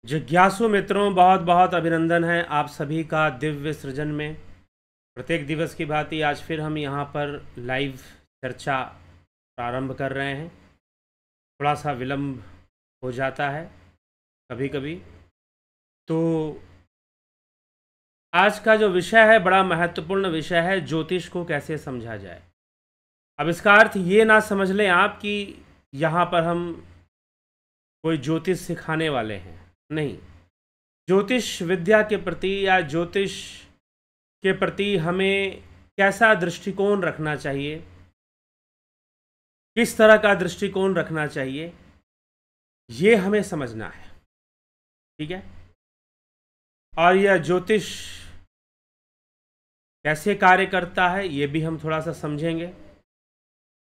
जिज्ञासु मित्रों, बहुत बहुत अभिनंदन है आप सभी का दिव्य सृजन में। प्रत्येक दिवस की भांति आज फिर हम यहाँ पर लाइव चर्चा प्रारंभ कर रहे हैं। थोड़ा सा विलंब हो जाता है कभी कभी। तो आज का जो विषय है बड़ा महत्वपूर्ण विषय है, ज्योतिष को कैसे समझा जाए। अब इसका अर्थ ये ना समझ लें आप कि यहाँ पर हम कोई ज्योतिष सिखाने वाले हैं, नहीं। ज्योतिष विद्या के प्रति या ज्योतिष के प्रति हमें कैसा दृष्टिकोण रखना चाहिए, किस तरह का दृष्टिकोण रखना चाहिए, ये हमें समझना है, ठीक है। और यह ज्योतिष कैसे कार्य करता है ये भी हम थोड़ा सा समझेंगे।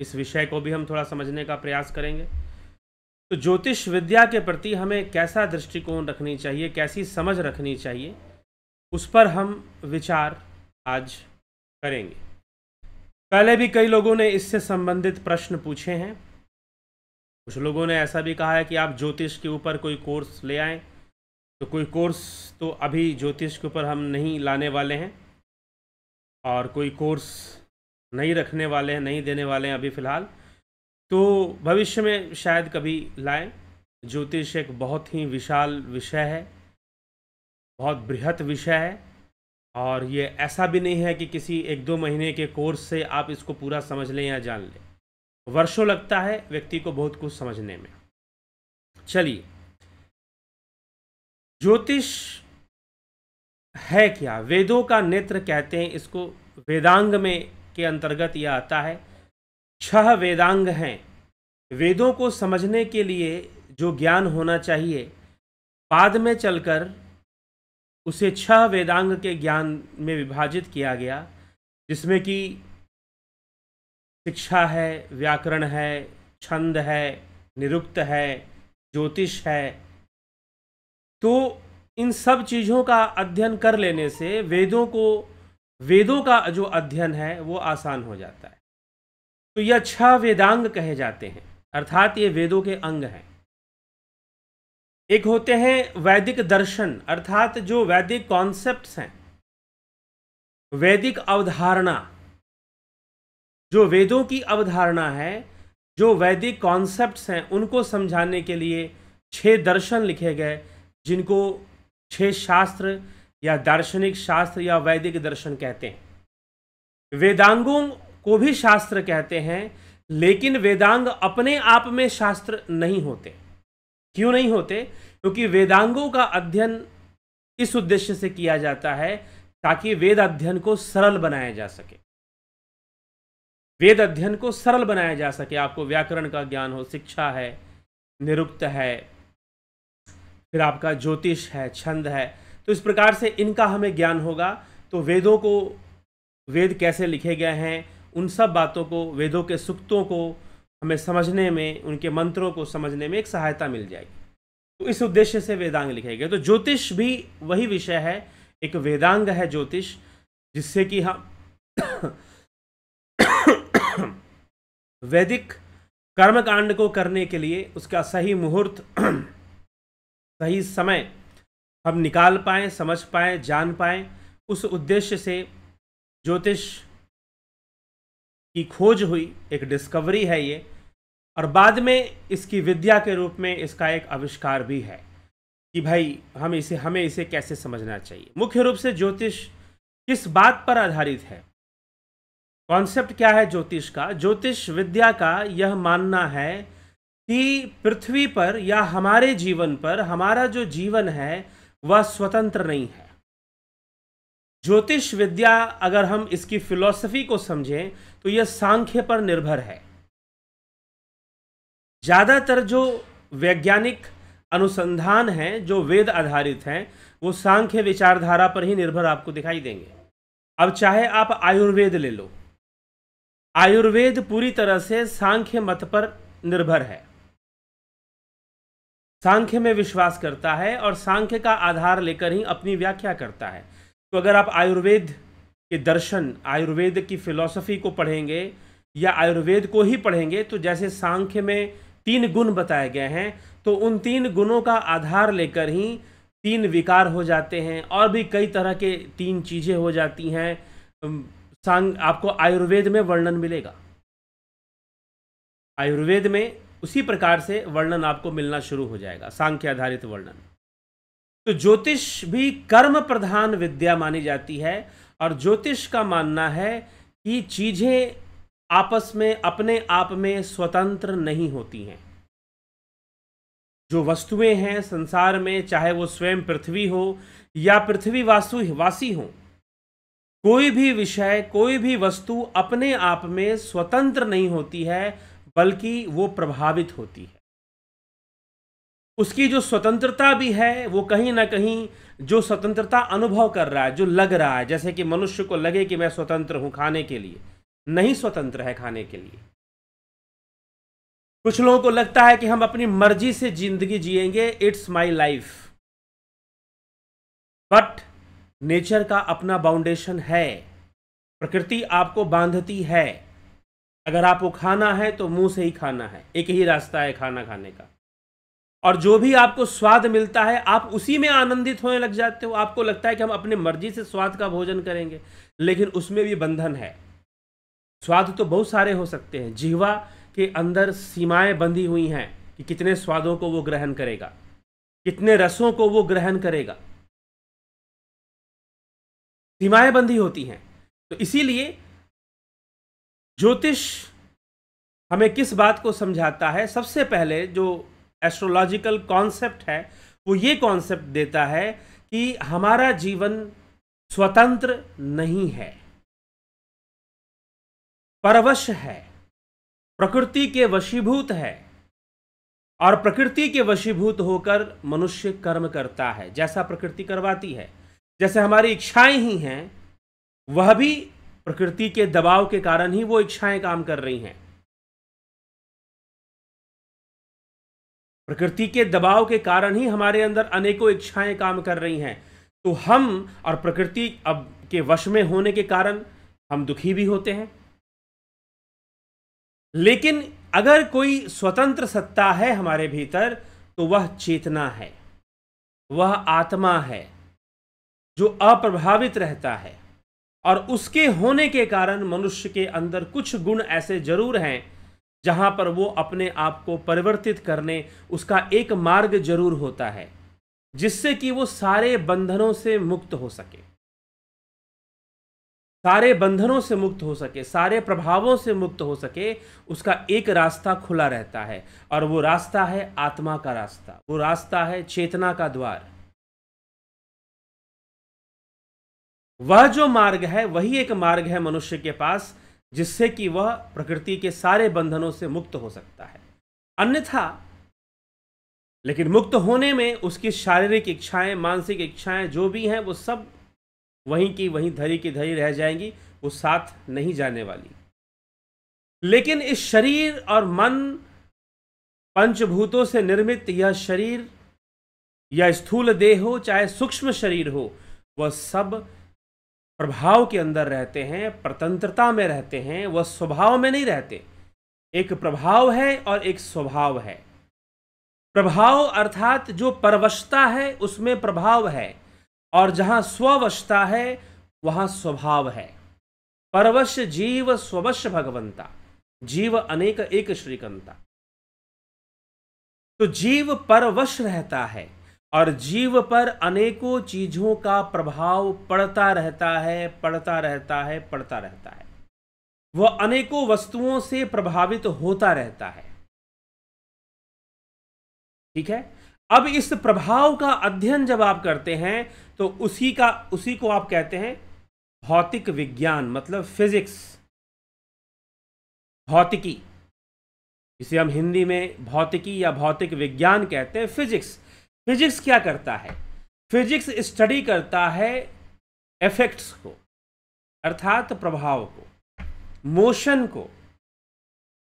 इस विषय को भी हम थोड़ा समझने का प्रयास करेंगे। तो ज्योतिष विद्या के प्रति हमें कैसा दृष्टिकोण रखनी चाहिए, कैसी समझ रखनी चाहिए, उस पर हम विचार आज करेंगे। पहले भी कई लोगों ने इससे संबंधित प्रश्न पूछे हैं। कुछ लोगों ने ऐसा भी कहा है कि आप ज्योतिष के ऊपर कोई कोर्स ले आएं। तो कोई कोर्स तो अभी ज्योतिष के ऊपर हम नहीं लाने वाले हैं और कोई कोर्स नहीं रखने वाले हैं, नहीं देने वाले हैं अभी फ़िलहाल। तो भविष्य में शायद कभी लाएं। ज्योतिष एक बहुत ही विशाल विषय है, बहुत बृहत विषय है, और ये ऐसा भी नहीं है कि किसी 1-2 महीने के कोर्स से आप इसको पूरा समझ लें या जान लें। वर्षों लगता है व्यक्ति को बहुत कुछ समझने में। चलिए, ज्योतिष है क्या? वेदों का नेत्र कहते हैं इसको। वेदांग में के अंतर्गत यह आता है। 6 वेदांग हैं। वेदों को समझने के लिए जो ज्ञान होना चाहिए, बाद में चलकर उसे 6 वेदांग के ज्ञान में विभाजित किया गया, जिसमें कि शिक्षा है, व्याकरण है, छंद है, निरुक्त है, ज्योतिष है। तो इन सब चीज़ों का अध्ययन कर लेने से वेदों का जो अध्ययन है वो आसान हो जाता है। तो यह 6 वेदांग कहे जाते हैं, अर्थात ये वेदों के अंग हैं। एक होते हैं वैदिक दर्शन, अर्थात जो वैदिक कॉन्सेप्ट्स हैं, वैदिक अवधारणा, जो वेदों की अवधारणा है, जो वैदिक कॉन्सेप्ट्स हैं, उनको समझाने के लिए 6 दर्शन लिखे गए, जिनको 6 शास्त्र या दार्शनिक शास्त्र या वैदिक दर्शन कहते हैं। वेदांगों को भी शास्त्र कहते हैं, लेकिन वेदांग अपने आप में शास्त्र नहीं होते। क्यों नहीं होते? क्योंकि वेदांगों का अध्ययन इस उद्देश्य से किया जाता है ताकि वेद अध्ययन को सरल बनाया जा सके। वेद अध्ययन को सरल बनाया जा सके। आपको व्याकरण का ज्ञान हो, शिक्षा है, निरुक्त है, फिर आपका ज्योतिष है, छंद है। तो इस प्रकार से इनका हमें ज्ञान होगा। तो वेदों को, वेद कैसे लिखे गए हैं, उन सब बातों को, वेदों के सूक्तों को हमें समझने में, उनके मंत्रों को समझने में एक सहायता मिल जाएगी। तो इस उद्देश्य से वेदांग लिखे गए। तो ज्योतिष भी वही विषय है, एक वेदांग है ज्योतिष, जिससे कि हम वैदिक कर्मकांड को करने के लिए उसका सही मुहूर्त, सही समय हम निकाल पाएँ, समझ पाएँ, जान पाएँ। उस उद्देश्य से ज्योतिष की खोज हुई, एक डिस्कवरी है ये, और बाद में इसकी विद्या के रूप में इसका एक आविष्कार भी है कि भाई हमें इसे कैसे समझना चाहिए। मुख्य रूप से ज्योतिष किस बात पर आधारित है, कॉन्सेप्ट क्या है ज्योतिष का? ज्योतिष विद्या का यह मानना है कि पृथ्वी पर या हमारे जीवन पर, हमारा जो जीवन है वह स्वतंत्र नहीं है। ज्योतिष विद्या, अगर हम इसकी फिलॉसफी को समझें तो यह सांख्य पर निर्भर है। ज़्यादातर जो वैज्ञानिक अनुसंधान हैं, जो वेद आधारित हैं, वो सांख्य विचारधारा पर ही निर्भर आपको दिखाई देंगे। अब चाहे आप आयुर्वेद ले लो, आयुर्वेद पूरी तरह से सांख्य मत पर निर्भर है, सांख्य में विश्वास करता है और सांख्य का आधार लेकर ही अपनी व्याख्या करता है। तो अगर आप आयुर्वेद के दर्शन, आयुर्वेद की फिलॉसफी को पढ़ेंगे या आयुर्वेद को ही पढ़ेंगे, तो जैसे सांख्य में 3 गुण बताए गए हैं, तो उन 3 गुणों का आधार लेकर ही 3 विकार हो जाते हैं, और भी कई तरह के 3 चीज़ें हो जाती हैं। आपको आयुर्वेद में वर्णन मिलेगा, आयुर्वेद में उसी प्रकार से वर्णन आपको मिलना शुरू हो जाएगा, सांख्य आधारित वर्णन। तो ज्योतिष भी कर्म प्रधान विद्या मानी जाती है, और ज्योतिष का मानना है कि चीजें आपस में अपने आप में स्वतंत्र नहीं होती हैं। जो वस्तुएं हैं संसार में, चाहे वो स्वयं पृथ्वी हो या पृथ्वी वासी हो, कोई भी विषय, कोई भी वस्तु अपने आप में स्वतंत्र नहीं होती है, बल्कि वो प्रभावित होती है। उसकी जो स्वतंत्रता भी है, वो कहीं ना कहीं जो स्वतंत्रता अनुभव कर रहा है, जो लग रहा है, जैसे कि मनुष्य को लगे कि मैं स्वतंत्र हूं खाने के लिए, नहीं स्वतंत्र है खाने के लिए। कुछ लोगों को लगता है कि हम अपनी मर्जी से जिंदगी जिएंगे, it's my life, but nature का अपना बाउंडेशन है, प्रकृति आपको बांधती है। अगर आपको खाना है तो मुंह से ही खाना है, एक ही रास्ता है खाना खाने का, और जो भी आपको स्वाद मिलता है आप उसी में आनंदित होने लग जाते हो। आपको लगता है कि हम अपने मर्जी से स्वाद का भोजन करेंगे, लेकिन उसमें भी बंधन है। स्वाद तो बहुत सारे हो सकते हैं, जिह्वा के अंदर सीमाएं बंधी हुई हैं कि कितने स्वादों को वो ग्रहण करेगा, कितने रसों को वो ग्रहण करेगा, सीमाएं बंधी होती हैं। तो इसीलिए ज्योतिष हमें किस बात को समझाता है? सबसे पहले जो एस्ट्रोलॉजिकल कॉन्सेप्ट है वो ये कॉन्सेप्ट देता है कि हमारा जीवन स्वतंत्र नहीं है, परवश है, प्रकृति के वशीभूत है, और प्रकृति के वशीभूत होकर मनुष्य कर्म करता है जैसा प्रकृति करवाती है। जैसे हमारी इच्छाएं ही हैं, वह भी प्रकृति के दबाव के कारण ही वो इच्छाएं काम कर रही हैं। प्रकृति के दबाव के कारण ही हमारे अंदर अनेकों इच्छाएं काम कर रही हैं। तो हम और प्रकृति अब के वश में होने के कारण हम दुखी भी होते हैं। लेकिन अगर कोई स्वतंत्र सत्ता है हमारे भीतर, तो वह चेतना है, वह आत्मा है जो अप्रभावित रहता है, और उसके होने के कारण मनुष्य के अंदर कुछ गुण ऐसे जरूर हैं जहां पर वो अपने आप को परिवर्तित करने, उसका एक मार्ग जरूर होता है जिससे कि वो सारे बंधनों से मुक्त हो सके, सारे बंधनों से मुक्त हो सके, सारे प्रभावों से मुक्त हो सके। उसका एक रास्ता खुला रहता है, और वो रास्ता है आत्मा का रास्ता, वो रास्ता है चेतना का द्वार। वह जो मार्ग है वही एक मार्ग है मनुष्य के पास, जिससे कि वह प्रकृति के सारे बंधनों से मुक्त हो सकता है। अन्यथा, लेकिन मुक्त होने में उसकी शारीरिक इच्छाएं, मानसिक इच्छाएं जो भी हैं, वो सब वहीं की वहीं धरी की धरी रह जाएंगी, वो साथ नहीं जाने वाली। लेकिन इस शरीर और मन, पंचभूतों से निर्मित यह शरीर या स्थूल देह हो चाहे सूक्ष्म शरीर हो, वह सब प्रभाव के अंदर रहते हैं, प्रतंत्रता में रहते हैं, वह स्वभाव में नहीं रहते। एक प्रभाव है और एक स्वभाव है। प्रभाव अर्थात जो परवशता है उसमें प्रभाव है, और जहां स्ववशता है वहां स्वभाव है। परवश जीव स्ववश भगवंता, जीव अनेक एक श्रीकंता। तो जीव परवश रहता है, और जीव पर अनेकों चीजों का प्रभाव पड़ता रहता है, पड़ता रहता है, पड़ता रहता है। वह अनेकों वस्तुओं से प्रभावित होता रहता है। ठीक है। अब इस प्रभाव का अध्ययन जब आप करते हैं तो उसी को आप कहते हैं भौतिक विज्ञान, मतलब फिजिक्स, भौतिकी। इसे हम हिंदी में भौतिकी या भौतिक विज्ञान कहते हैं। फिजिक्स क्या करता है? फिजिक्स स्टडी करता है इफेक्ट्स को, अर्थात प्रभाव को, मोशन को,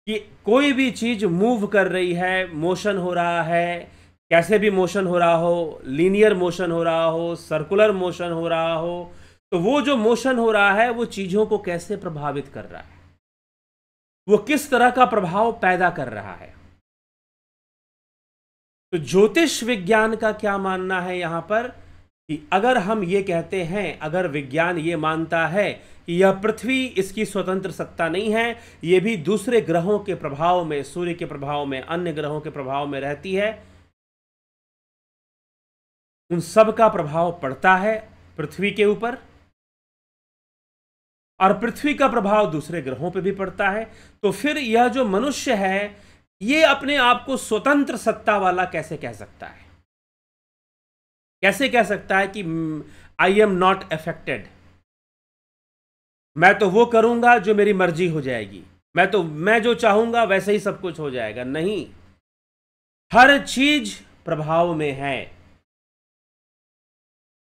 कि कोई भी चीज मूव कर रही है, मोशन हो रहा है, कैसे भी मोशन हो रहा हो, लीनियर मोशन हो रहा हो, सर्कुलर मोशन हो रहा हो, तो वो जो मोशन हो रहा है वो चीजों को कैसे प्रभावित कर रहा है, वो किस तरह का प्रभाव पैदा कर रहा है। तो ज्योतिष विज्ञान का क्या मानना है यहां पर कि अगर हम ये कहते हैं, अगर विज्ञान ये मानता है कि यह पृथ्वी इसकी स्वतंत्र सत्ता नहीं है, ये भी दूसरे ग्रहों के प्रभाव में, सूर्य के प्रभाव में, अन्य ग्रहों के प्रभाव में रहती है, उन सब का प्रभाव पड़ता है पृथ्वी के ऊपर, और पृथ्वी का प्रभाव दूसरे ग्रहों पर भी पड़ता है, तो फिर यह जो मनुष्य है ये अपने आप को स्वतंत्र सत्ता वाला कैसे कह सकता है? कैसे कह सकता है कि आई एम नॉट अफेक्टेड, मैं तो वो करूंगा जो मेरी मर्जी हो जाएगी, मैं जो चाहूंगा वैसे ही सब कुछ हो जाएगा? नहीं, हर चीज प्रभाव में है,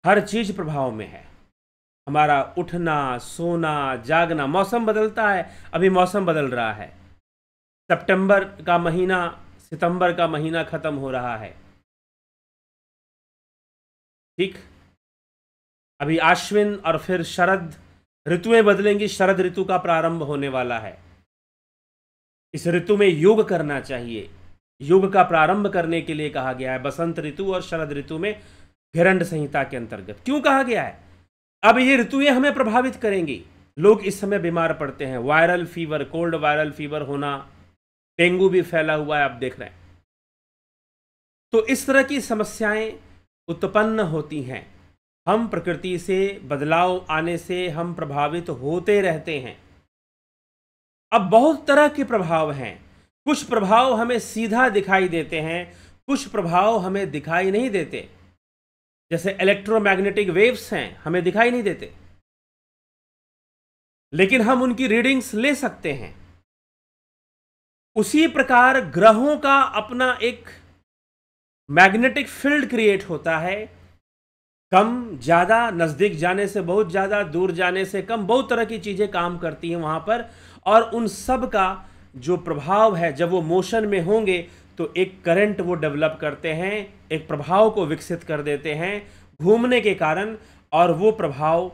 हर चीज प्रभाव में है। हमारा उठना, सोना, जागना, मौसम बदलता है, अभी मौसम बदल रहा है, सितंबर का महीना, सितंबर का महीना खत्म हो रहा है, ठीक, अभी आश्विन और फिर शरद ऋतुएं बदलेंगी, शरद ऋतु का प्रारंभ होने वाला है। इस ऋतु में योग करना चाहिए, योग का प्रारंभ करने के लिए कहा गया है बसंत ऋतु और शरद ऋतु में घिरंड संहिता के अंतर्गत। क्यों कहा गया है? अब ये ऋतुएं हमें प्रभावित करेंगी। लोग इस समय बीमार पड़ते हैं, viral fever, cold viral fever होना, डेंगू भी फैला हुआ है, आप देख रहे हैं। तो इस तरह की समस्याएं उत्पन्न होती हैं। हम प्रकृति से बदलाव आने से हम प्रभावित होते रहते हैं। अब बहुत तरह के प्रभाव हैं, कुछ प्रभाव हमें सीधा दिखाई देते हैं, कुछ प्रभाव हमें दिखाई नहीं देते। जैसे इलेक्ट्रोमैग्नेटिक वेव्स हैं, हमें दिखाई नहीं देते, लेकिन हम उनकी रीडिंग्स ले सकते हैं। उसी प्रकार ग्रहों का अपना एक मैग्नेटिक फील्ड क्रिएट होता है, कम ज्यादा, नजदीक जाने से बहुत ज्यादा, दूर जाने से कम, बहुत तरह की चीजें काम करती हैं वहां पर, और उन सब का जो प्रभाव है, जब वो मोशन में होंगे तो एक करंट वो डेवलप करते हैं, एक प्रभाव को विकसित कर देते हैं घूमने के कारण, और वो प्रभाव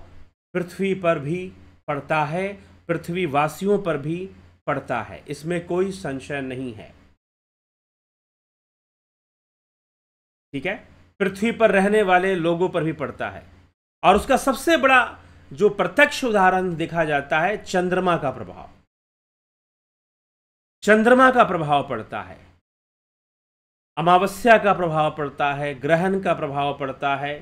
पृथ्वी पर भी पड़ता है, पृथ्वी वासियों पर भी पड़ता है, इसमें कोई संशय नहीं है। ठीक है, पृथ्वी पर रहने वाले लोगों पर भी पड़ता है, और उसका सबसे बड़ा जो प्रत्यक्ष उदाहरण देखा जाता है चंद्रमा का प्रभाव। चंद्रमा का प्रभाव पड़ता है, अमावस्या का प्रभाव पड़ता है, ग्रहण का प्रभाव पड़ता है।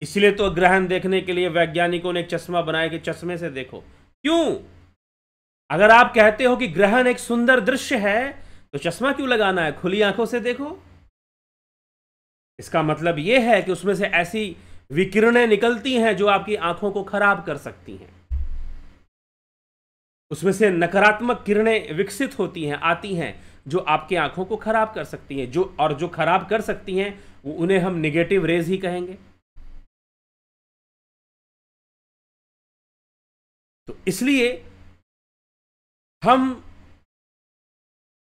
इसलिए तो ग्रहण देखने के लिए वैज्ञानिकों ने एक चश्मा बनाया कि चश्मे से देखो। क्यों? अगर आप कहते हो कि ग्रहण एक सुंदर दृश्य है तो चश्मा क्यों लगाना है, खुली आंखों से देखो। इसका मतलब यह है कि उसमें से ऐसी विकिरणें निकलती हैं जो आपकी आंखों को खराब कर सकती हैं, उसमें से नकारात्मक किरणें विकसित होती हैं, आती हैं, जो आपकी आंखों को खराब कर सकती हैं, जो खराब कर सकती हैं वो उन्हें हम नेगेटिव रेज ही कहेंगे। तो इसलिए हम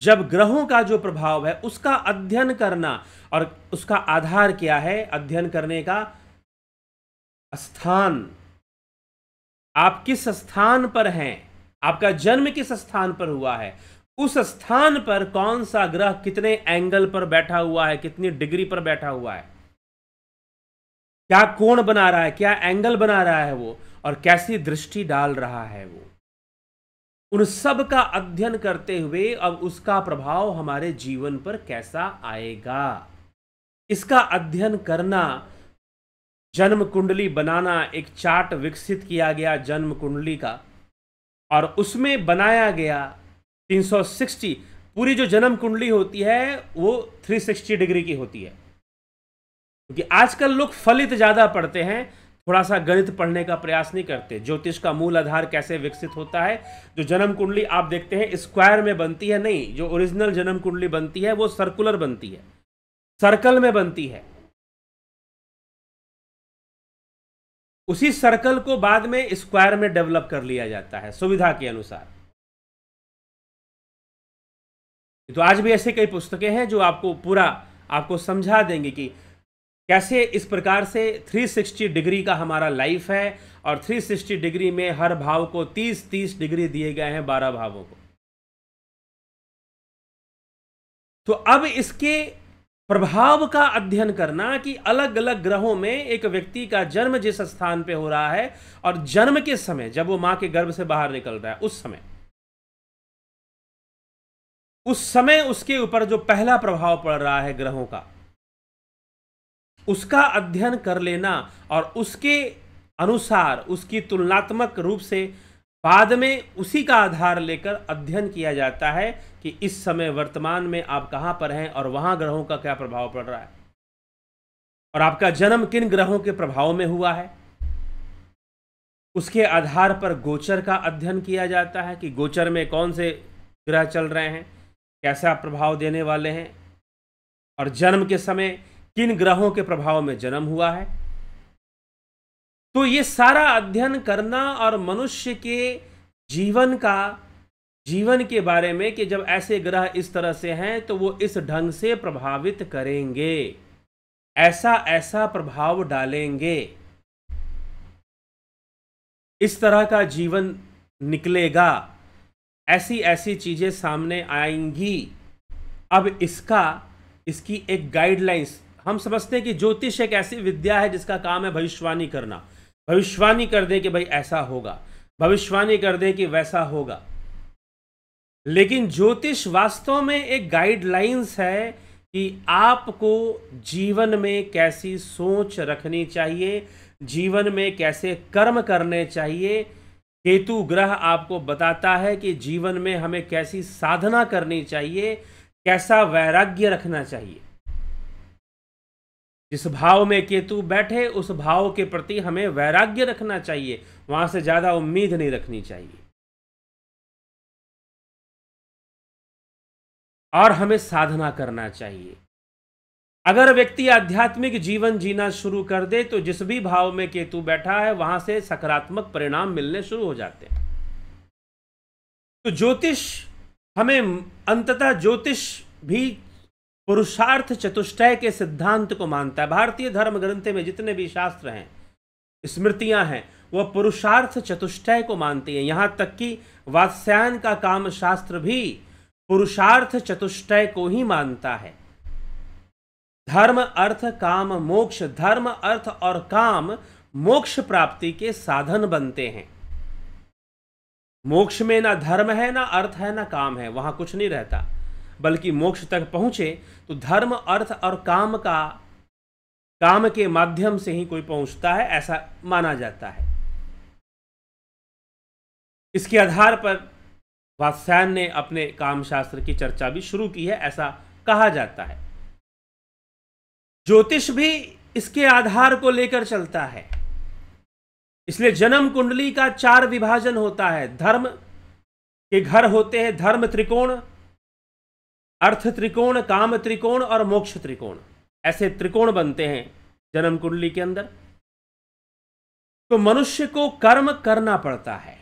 जब ग्रहों का जो प्रभाव है उसका अध्ययन करना, और उसका आधार क्या है अध्ययन करने का? स्थान, आप किस स्थान पर हैं, आपका जन्म किस स्थान पर हुआ है, उस स्थान पर कौन सा ग्रह कितने एंगल पर बैठा हुआ है, कितनी डिग्री पर बैठा हुआ है, क्या कोण बना रहा है, क्या एंगल बना रहा है वो, और कैसी दृष्टि डाल रहा है वो, उन सब का अध्ययन करते हुए अब उसका प्रभाव हमारे जीवन पर कैसा आएगा, इसका अध्ययन करना, जन्म कुंडली बनाना, एक चार्ट विकसित किया गया जन्म कुंडली का, और उसमें बनाया गया 360, पूरी जो जन्म कुंडली होती है वो 360 डिग्री की होती है। क्योंकि आजकल लोग फलित ज्यादा पढ़ते हैं, थोड़ा सा गणित पढ़ने का प्रयास नहीं करते। ज्योतिष का मूल आधार कैसे विकसित होता है, जो जन्म कुंडली आप देखते हैं स्क्वायर में बनती है, नहीं, जो ओरिजिनल जन्म कुंडली बनती है वो सर्कुलर बनती है, सर्कल में बनती है। उसी सर्कल को बाद में स्क्वायर में डेवलप कर लिया जाता है सुविधा के अनुसार। तो आज भी ऐसे कई पुस्तकें हैं जो आपको पूरा आपको समझा देंगे कि कैसे इस प्रकार से 360 डिग्री का हमारा लाइफ है, और 360 डिग्री में हर भाव को 30-30 डिग्री दिए गए हैं 12 भावों को। तो अब इसके प्रभाव का अध्ययन करना कि अलग अलग ग्रहों में एक व्यक्ति का जन्म जिस स्थान पे हो रहा है और जन्म के समय जब वो मां के गर्भ से बाहर निकल रहा है उस समय उसके ऊपर जो पहला प्रभाव पड़ रहा है ग्रहों का, उसका अध्ययन कर लेना और उसके अनुसार उसकी तुलनात्मक रूप से बाद में उसी का आधार लेकर अध्ययन किया जाता है कि इस समय वर्तमान में आप कहां पर हैं और वहां ग्रहों का क्या प्रभाव पड़ रहा है और आपका जन्म किन ग्रहों के प्रभाव में हुआ है। उसके आधार पर गोचर का अध्ययन किया जाता है कि गोचर में कौन से ग्रह चल रहे हैं, कैसा प्रभाव देने वाले हैं और जन्म के समय किन ग्रहों के प्रभाव में जन्म हुआ है। तो ये सारा अध्ययन करना और मनुष्य के जीवन के बारे में कि जब ऐसे ग्रह इस तरह से हैं तो वो इस ढंग से प्रभावित करेंगे, ऐसा ऐसा प्रभाव डालेंगे, इस तरह का जीवन निकलेगा, ऐसी ऐसी चीजें सामने आएंगी। अब इसकी एक गाइडलाइंस, हम समझते हैं कि ज्योतिष एक ऐसी विद्या है जिसका काम है भविष्यवाणी करना, भविष्यवाणी कर दे कि भाई ऐसा होगा, भविष्यवाणी कर दे कि वैसा होगा। लेकिन ज्योतिष वास्तव में एक गाइडलाइंस है कि आपको जीवन में कैसी सोच रखनी चाहिए, जीवन में कैसे कर्म करने चाहिए। केतु ग्रह आपको बताता है कि जीवन में हमें कैसी साधना करनी चाहिए, कैसा वैराग्य रखना चाहिए। जिस भाव में केतु बैठे उस भाव के प्रति हमें वैराग्य रखना चाहिए, वहां से ज्यादा उम्मीद नहीं रखनी चाहिए और हमें साधना करना चाहिए। अगर व्यक्ति आध्यात्मिक जीवन जीना शुरू कर दे तो जिस भी भाव में केतु बैठा है वहां से सकारात्मक परिणाम मिलने शुरू हो जाते हैं। तो ज्योतिष हमें अंततः ज्योतिष भी पुरुषार्थ चतुष्टय के सिद्धांत को मानता है। भारतीय धर्म ग्रंथ में जितने भी शास्त्र हैं, स्मृतियां हैं, वह पुरुषार्थ चतुष्टय को मानती हैं। यहां तक कि वात्स्यायन का काम शास्त्र भी पुरुषार्थ चतुष्टय को ही मानता है। धर्म अर्थ काम मोक्ष, धर्म अर्थ और काम मोक्ष प्राप्ति के साधन बनते हैं। मोक्ष में ना धर्म है, ना अर्थ है, ना काम है, वहां कुछ नहीं रहता, बल्कि मोक्ष तक पहुंचे तो धर्म अर्थ और काम के माध्यम से ही कोई पहुंचता है, ऐसा माना जाता है। इसके आधार पर वात्स्यायन ने अपने काम शास्त्र की चर्चा भी शुरू की है, ऐसा कहा जाता है। ज्योतिष भी इसके आधार को लेकर चलता है। इसलिए जन्म कुंडली का 4 विभाजन होता है। धर्म के घर होते हैं धर्म त्रिकोण, अर्थ त्रिकोण, काम त्रिकोण और मोक्ष त्रिकोण, ऐसे त्रिकोण बनते हैं जन्म कुंडली के अंदर। तो मनुष्य को कर्म करना पड़ता है।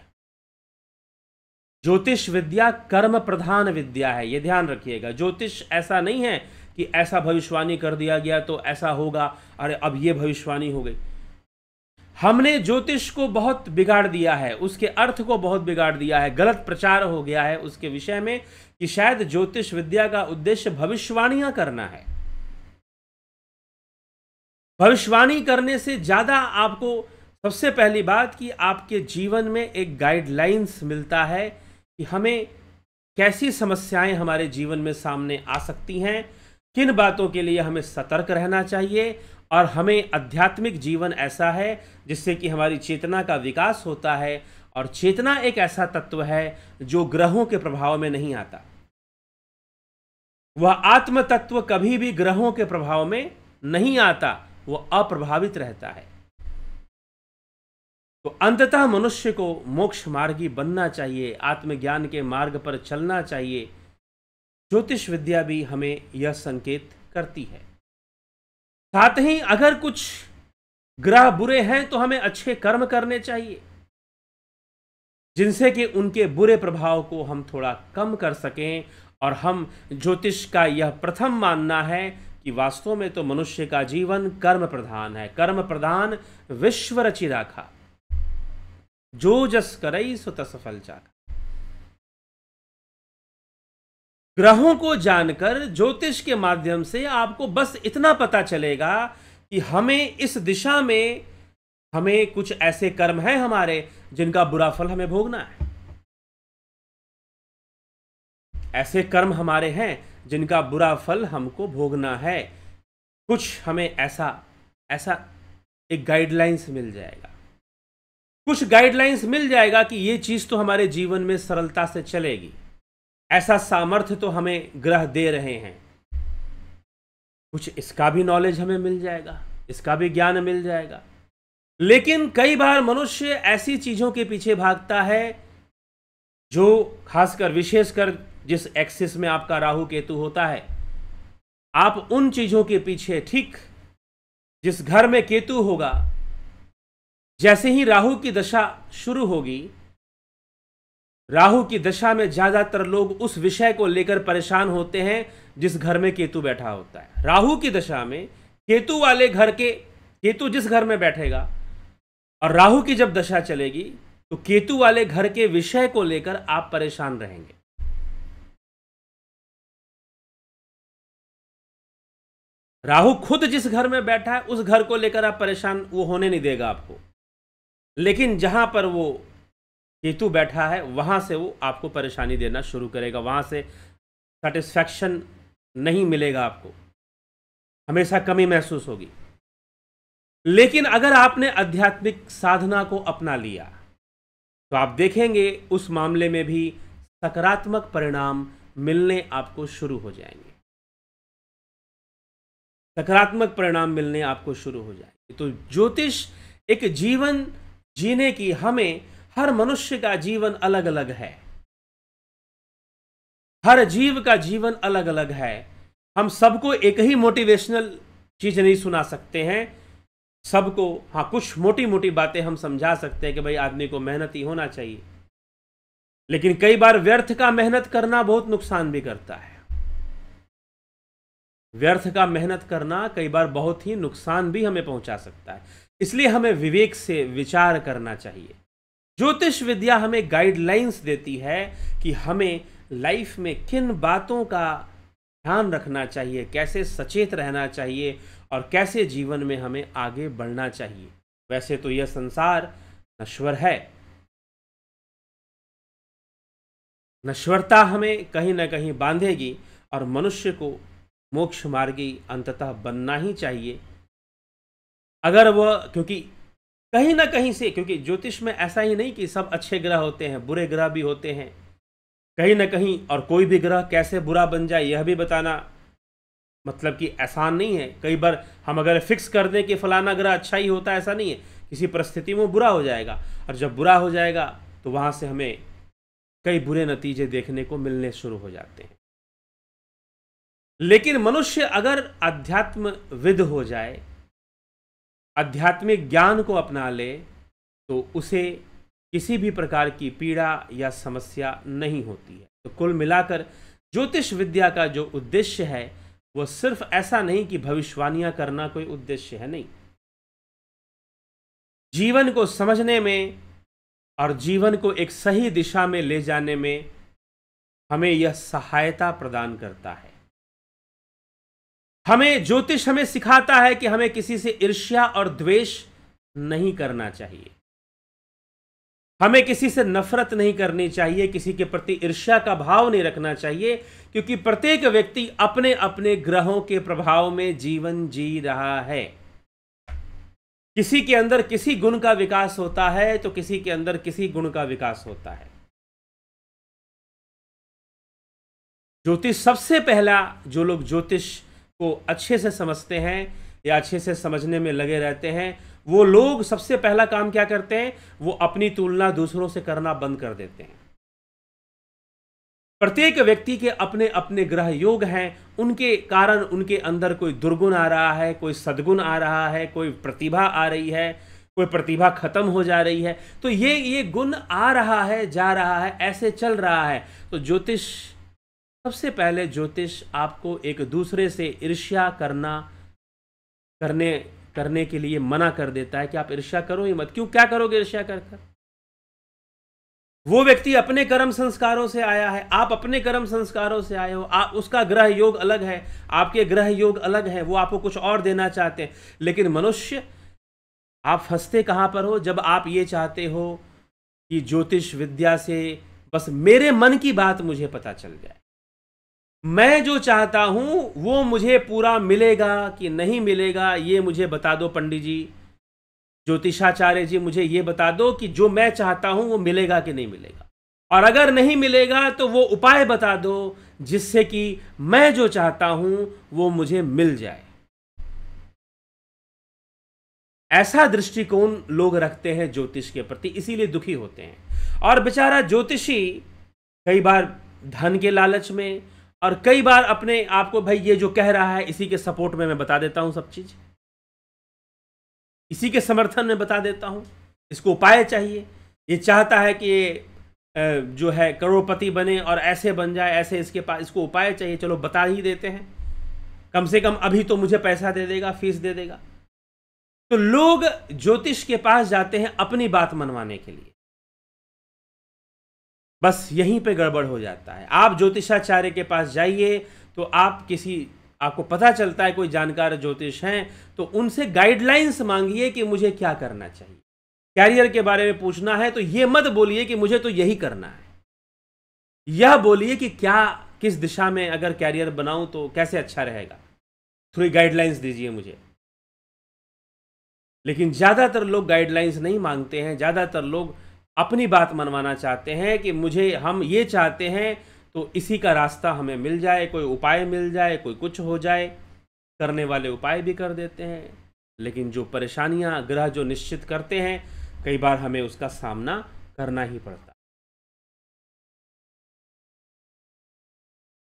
ज्योतिष विद्या कर्म प्रधान विद्या है, यह ध्यान रखिएगा। ज्योतिष ऐसा नहीं है कि ऐसा भविष्यवाणी कर दिया गया तो ऐसा होगा, अरे अब ये भविष्यवाणी हो गई। हमने ज्योतिष को बहुत बिगाड़ दिया है, उसके अर्थ को बहुत बिगाड़ दिया है, गलत प्रचार हो गया है उसके विषय में कि शायद ज्योतिष विद्या का उद्देश्य भविष्यवाणियां करना है। भविष्यवाणी करने से ज्यादा आपको सबसे पहली बात कि आपके जीवन में एक गाइडलाइंस मिलता है कि हमें कैसी समस्याएं हमारे जीवन में सामने आ सकती हैं, किन बातों के लिए हमें सतर्क रहना चाहिए। और हमें आध्यात्मिक जीवन ऐसा है जिससे कि हमारी चेतना का विकास होता है, और चेतना एक ऐसा तत्व है जो ग्रहों के प्रभाव में नहीं आता। वह आत्म तत्व कभी भी ग्रहों के प्रभाव में नहीं आता, वह अप्रभावित रहता है। तो अंततः मनुष्य को मोक्ष मार्गी बनना चाहिए, आत्मज्ञान के मार्ग पर चलना चाहिए। ज्योतिष विद्या भी हमें यह संकेत करती है। साथ ही अगर कुछ ग्रह बुरे हैं तो हमें अच्छे कर्म करने चाहिए जिनसे कि उनके बुरे प्रभाव को हम थोड़ा कम कर सकें। और हम ज्योतिष का यह प्रथम मानना है कि वास्तव में तो मनुष्य का जीवन कर्म प्रधान है। कर्म प्रधान विश्व रचि राखा, जो जस करई सो तस फल चाखा। ग्रहों को जानकर ज्योतिष के माध्यम से आपको बस इतना पता चलेगा कि हमें इस दिशा में हमें कुछ ऐसे कर्म हैं हमारे जिनका बुरा फल हमें भोगना है। ऐसे कर्म हमारे हैं जिनका बुरा फल हमको भोगना है। कुछ हमें ऐसा ऐसा एक गाइडलाइंस मिल जाएगा, कुछ गाइडलाइंस मिल जाएगा कि ये चीज तो हमारे जीवन में सरलता से चलेगी, ऐसा सामर्थ्य तो हमें ग्रह दे रहे हैं। कुछ इसका भी नॉलेज हमें मिल जाएगा, इसका भी ज्ञान मिल जाएगा। लेकिन कई बार मनुष्य ऐसी चीजों के पीछे भागता है जो खासकर विशेषकर जिस एक्सिस में आपका राहु केतु होता है, आप उन चीजों के पीछे, ठीक जिस घर में केतु होगा, जैसे ही राहु की दशा शुरू होगी, राहु की दशा में ज्यादातर लोग उस विषय को लेकर परेशान होते हैं जिस घर में केतु बैठा होता है। राहु की दशा में केतु वाले घर के, केतु जिस घर में बैठेगा और राहु की जब दशा चलेगी तो केतु वाले घर के विषय को लेकर आप परेशान रहेंगे। राहु खुद जिस घर में बैठा है उस घर को लेकर आप परेशान वो होने नहीं देगा आपको, लेकिन जहां पर वो केतु बैठा है वहां से वो आपको परेशानी देना शुरू करेगा, वहां से सेटिस्फैक्शन नहीं मिलेगा, आपको हमेशा कमी महसूस होगी। लेकिन अगर आपने आध्यात्मिक साधना को अपना लिया तो आप देखेंगे उस मामले में भी सकारात्मक परिणाम मिलने आपको शुरू हो जाएंगे, सकारात्मक परिणाम मिलने आपको शुरू हो जाएंगे। तो ज्योतिष एक जीवन जीने की, हमें हर मनुष्य का जीवन अलग अलग है, हर जीव का जीवन अलग अलग है। हम सबको एक ही मोटिवेशनल चीज नहीं सुना सकते हैं, सबको हाँ कुछ मोटी मोटी बातें हम समझा सकते हैं कि भाई आदमी को मेहनती होना चाहिए, लेकिन कई बार व्यर्थ का मेहनत करना बहुत नुकसान भी करता है। व्यर्थ का मेहनत करना कई बार बहुत ही नुकसान भी हमें पहुंचा सकता है, इसलिए हमें विवेक से विचार करना चाहिए। ज्योतिष विद्या हमें गाइडलाइंस देती है कि हमें लाइफ में किन बातों का ध्यान रखना चाहिए, कैसे सचेत रहना चाहिए और कैसे जीवन में हमें आगे बढ़ना चाहिए। वैसे तो यह संसार नश्वर है, नश्वरता हमें कहीं ना कहीं बांधेगी और मनुष्य को मोक्ष मार्गी अंततः बनना ही चाहिए। अगर वह, क्योंकि कहीं ना कहीं से, क्योंकि ज्योतिष में ऐसा ही नहीं कि सब अच्छे ग्रह होते हैं, बुरे ग्रह भी होते हैं कहीं ना कहीं, और कोई भी ग्रह कैसे बुरा बन जाए यह भी बताना मतलब कि आसान नहीं है। कई बार हम अगर फिक्स कर दें कि फलाना ग्रह अच्छा ही होता है, ऐसा नहीं है, किसी परिस्थिति में बुरा हो जाएगा, और जब बुरा हो जाएगा तो वहां से हमें कई बुरे नतीजे देखने को मिलने शुरू हो जाते हैं। लेकिन मनुष्य अगर अध्यात्मविद हो जाए, आध्यात्मिक ज्ञान को अपना ले, तो उसे किसी भी प्रकार की पीड़ा या समस्या नहीं होती है। तो कुल मिलाकर ज्योतिष विद्या का जो उद्देश्य है वह सिर्फ ऐसा नहीं कि भविष्यवाणियां करना कोई उद्देश्य है, नहीं। जीवन को समझने में और जीवन को एक सही दिशा में ले जाने में हमें यह सहायता प्रदान करता है। हमें ज्योतिष हमें सिखाता है कि हमें किसी से ईर्ष्या और द्वेष नहीं करना चाहिए, हमें किसी से नफरत नहीं करनी चाहिए, किसी के प्रति ईर्ष्या का भाव नहीं रखना चाहिए, क्योंकि प्रत्येक व्यक्ति अपने अपने ग्रहों के प्रभाव में जीवन जी रहा है। किसी के अंदर किसी गुण का विकास होता है तो किसी के अंदर किसी गुण का विकास होता है। ज्योतिष सबसे पहला, जो लोग ज्योतिष को अच्छे से समझते हैं या अच्छे से समझने में लगे रहते हैं, वो लोग सबसे पहला काम क्या करते हैं, वो अपनी तुलना दूसरों से करना बंद कर देते हैं। प्रत्येक व्यक्ति के अपने अपने ग्रह योग हैं, उनके कारण उनके अंदर कोई दुर्गुण आ रहा है, कोई सद्गुण आ रहा है, कोई प्रतिभा आ रही है, कोई प्रतिभा खत्म हो जा रही है। तो ये गुण आ रहा है, जा रहा है, ऐसे चल रहा है। तो ज्योतिष, सबसे पहले ज्योतिष आपको एक दूसरे से ईर्ष्या करने के लिए मना कर देता है कि आप ईर्ष्या करो ही मत। क्यों, क्या करोगे ईर्ष्या कर कर? वो व्यक्ति अपने कर्म संस्कारों से आया है, आप अपने कर्म संस्कारों से आए हो, आप उसका ग्रह योग अलग है, आपके ग्रह योग अलग है, वो आपको कुछ और देना चाहते हैं। लेकिन मनुष्य, आप फंसते कहां पर हो? जब आप ये चाहते हो कि ज्योतिष विद्या से बस मेरे मन की बात मुझे पता चल जाए, मैं जो चाहता हूं वो मुझे पूरा मिलेगा कि नहीं मिलेगा, ये मुझे बता दो पंडित जी, ज्योतिषाचार्य जी, मुझे ये बता दो कि जो मैं चाहता हूं वो मिलेगा कि नहीं मिलेगा, और अगर नहीं मिलेगा तो वो उपाय बता दो जिससे कि मैं जो चाहता हूं वो मुझे मिल जाए। ऐसा दृष्टिकोण लोग रखते हैं ज्योतिष के प्रति, इसीलिए दुखी होते हैं। और बेचारा ज्योतिषी कई बार धन के लालच में, और कई बार अपने आप को, भाई ये जो कह रहा है इसी के सपोर्ट में मैं बता देता हूं सब चीज, इसी के समर्थन में बता देता हूं, इसको उपाय चाहिए, ये चाहता है कि ये जो है करोड़पति बने और ऐसे बन जाए, ऐसे इसके पास, इसको उपाय चाहिए, चलो बता ही देते हैं, कम से कम अभी तो मुझे पैसा दे देगा, फीस दे देगा। तो लोग ज्योतिष के पास जाते हैं अपनी बात मनवाने के लिए, बस यहीं पे गड़बड़ हो जाता है। आप ज्योतिषाचार्य के पास जाइए तो आप आपको पता चलता है कोई जानकार ज्योतिष हैं, तो उनसे गाइडलाइंस मांगिए कि मुझे क्या करना चाहिए। कैरियर के बारे में पूछना है तो ये मत बोलिए कि मुझे तो यही करना है, यह बोलिए कि क्या, किस दिशा में अगर कैरियर बनाऊं तो कैसे अच्छा रहेगा, थोड़ी गाइडलाइंस दीजिए मुझे। लेकिन ज़्यादातर लोग गाइडलाइंस नहीं मांगते हैं, ज़्यादातर लोग अपनी बात मनवाना चाहते हैं कि हम ये चाहते हैं तो इसी का रास्ता हमें मिल जाए, कोई उपाय मिल जाए, कोई कुछ हो जाए। करने वाले उपाय भी कर देते हैं, लेकिन जो परेशानियां ग्रह जो निश्चित करते हैं, कई बार हमें उसका सामना करना ही पड़ता।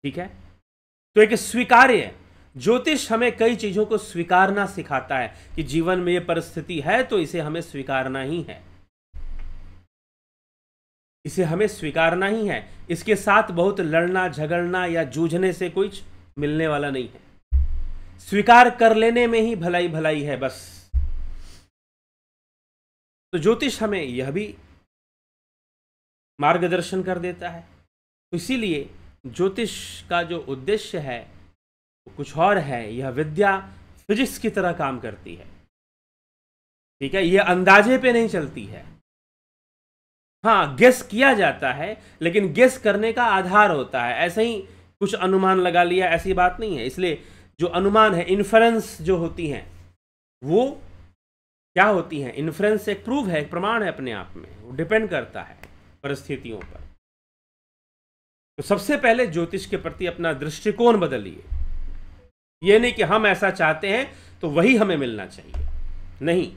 ठीक है, तो एक स्वीकार्य ज्योतिष हमें कई चीजों को स्वीकारना सिखाता है कि जीवन में ये परिस्थिति है तो इसे हमें स्वीकारना ही है, इसे हमें स्वीकारना ही है। इसके साथ बहुत लड़ना झगड़ना या जूझने से कुछ मिलने वाला नहीं है, स्वीकार कर लेने में ही भलाई भलाई है बस। तो ज्योतिष हमें यह भी मार्गदर्शन कर देता है। तो इसीलिए ज्योतिष का जो उद्देश्य है वो कुछ और है। यह विद्या फिजिक्स की तरह काम करती है, ठीक है, यह अंदाजे पे नहीं चलती है। हाँ, गेस किया जाता है, लेकिन गेस करने का आधार होता है, ऐसे ही कुछ अनुमान लगा लिया ऐसी बात नहीं है। इसलिए जो अनुमान है, इन्फरेंस जो होती हैं, वो क्या होती हैं? इन्फरेंस एक प्रूव है, एक प्रमाण है अपने आप में, वो डिपेंड करता है परिस्थितियों पर। तो सबसे पहले ज्योतिष के प्रति अपना दृष्टिकोण बदलिए। ये नहीं कि हम ऐसा चाहते हैं तो वही हमें मिलना चाहिए, नहीं।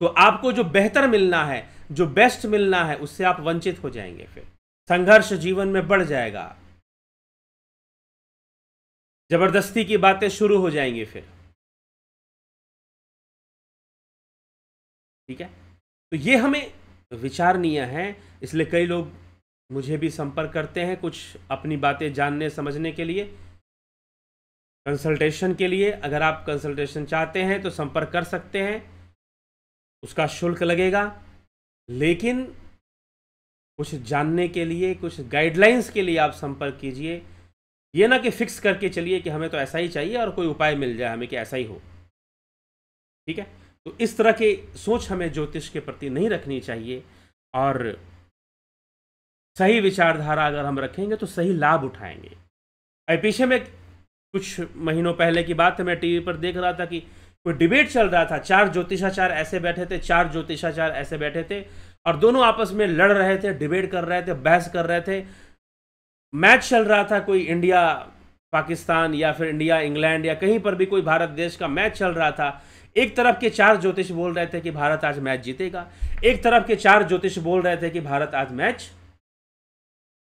तो आपको जो बेहतर मिलना है, जो बेस्ट मिलना है, उससे आप वंचित हो जाएंगे, फिर संघर्ष जीवन में बढ़ जाएगा, जबरदस्ती की बातें शुरू हो जाएंगी फिर। ठीक है, तो ये हमें विचारणीय है। इसलिए कई लोग मुझे भी संपर्क करते हैं कुछ अपनी बातें जानने समझने के लिए, कंसल्टेशन के लिए। अगर आप कंसल्टेशन चाहते हैं तो संपर्क कर सकते हैं, उसका शुल्क लगेगा, लेकिन कुछ जानने के लिए, कुछ गाइडलाइंस के लिए आप संपर्क कीजिए। ये ना कि फिक्स करके चलिए कि हमें तो ऐसा ही चाहिए और कोई उपाय मिल जाए हमें कि ऐसा ही हो। ठीक है, तो इस तरह की सोच हमें ज्योतिष के प्रति नहीं रखनी चाहिए, और सही विचारधारा अगर हम रखेंगे तो सही लाभ उठाएंगे। अभी पीछे में कुछ महीनों पहले की बात है, मैं टीवी पर देख रहा था कि कोई डिबेट चल रहा था, 4 ज्योतिषाचार्य ऐसे बैठे थे, 4 ज्योतिषाचार्य ऐसे बैठे थे, और दोनों आपस में लड़ रहे थे, डिबेट कर रहे थे, बहस कर रहे थे। मैच चल रहा था, कोई इंडिया पाकिस्तान या फिर इंडिया इंग्लैंड या कहीं पर भी कोई भारत देश का मैच चल रहा था। एक तरफ के 4 ज्योतिष बोल रहे थे कि भारत आज मैच जीतेगा, एक तरफ के 4 ज्योतिष बोल रहे थे कि भारत आज मैच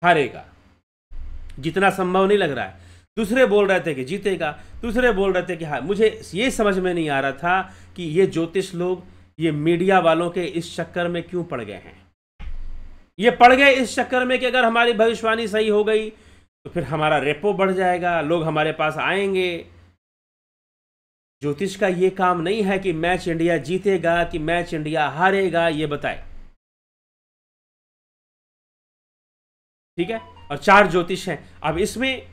हारेगा, जितना संभव नहीं लग रहा है। दूसरे बोल रहे थे कि जीतेगा, दूसरे बोल रहे थे कि हाँ। मुझे ये समझ में नहीं आ रहा था कि ये ज्योतिष लोग, ये मीडिया वालों के इस चक्कर में क्यों पड़ गए हैं। ये पड़ गए इस चक्कर में कि अगर हमारी भविष्यवाणी सही हो गई तो फिर हमारा रेपो बढ़ जाएगा, लोग हमारे पास आएंगे। ज्योतिष का ये काम नहीं है कि मैच इंडिया जीतेगा कि मैच इंडिया हारेगा ये बताए। ठीक है, और 4 ज्योतिष हैं। अब इसमें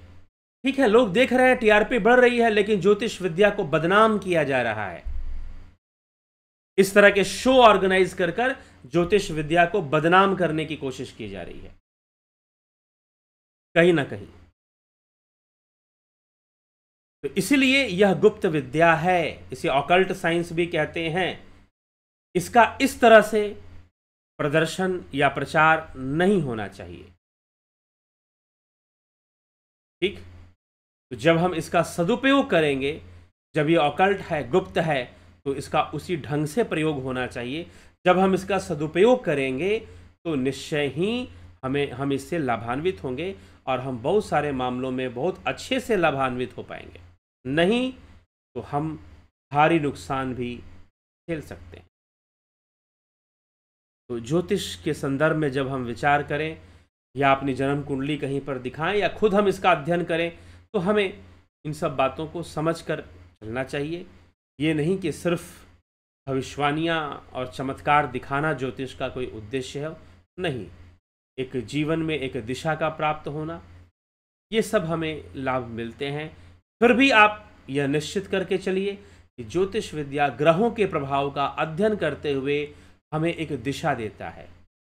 ठीक है, लोग देख रहे हैं टीआरपी बढ़ रही है, लेकिन ज्योतिष विद्या को बदनाम किया जा रहा है। इस तरह के शो ऑर्गेनाइज कर कर ज्योतिष विद्या को बदनाम करने की कोशिश की जा रही है कहीं ना कहीं। तो इसीलिए यह गुप्त विद्या है, इसे ऑकल्ट साइंस भी कहते हैं। इसका इस तरह से प्रदर्शन या प्रचार नहीं होना चाहिए। ठीक, तो जब हम इसका सदुपयोग करेंगे, जब ये ऑकल्ट है, गुप्त है, तो इसका उसी ढंग से प्रयोग होना चाहिए। जब हम इसका सदुपयोग करेंगे तो निश्चय ही हम इससे लाभान्वित होंगे और हम बहुत सारे मामलों में बहुत अच्छे से लाभान्वित हो पाएंगे। नहीं तो हम भारी नुकसान भी झेल सकते हैं। तो ज्योतिष के संदर्भ में जब हम विचार करें या अपनी जन्म कुंडली कहीं पर दिखाएं या खुद हम इसका अध्ययन करें, तो हमें इन सब बातों को समझ कर चलना चाहिए। ये नहीं कि सिर्फ भविष्यवाणियाँ और चमत्कार दिखाना ज्योतिष का कोई उद्देश्य है, नहीं। एक जीवन में एक दिशा का प्राप्त होना, ये सब हमें लाभ मिलते हैं। फिर भी आप यह निश्चित करके चलिए कि ज्योतिष विद्या ग्रहों के प्रभाव का अध्ययन करते हुए हमें एक दिशा देता है।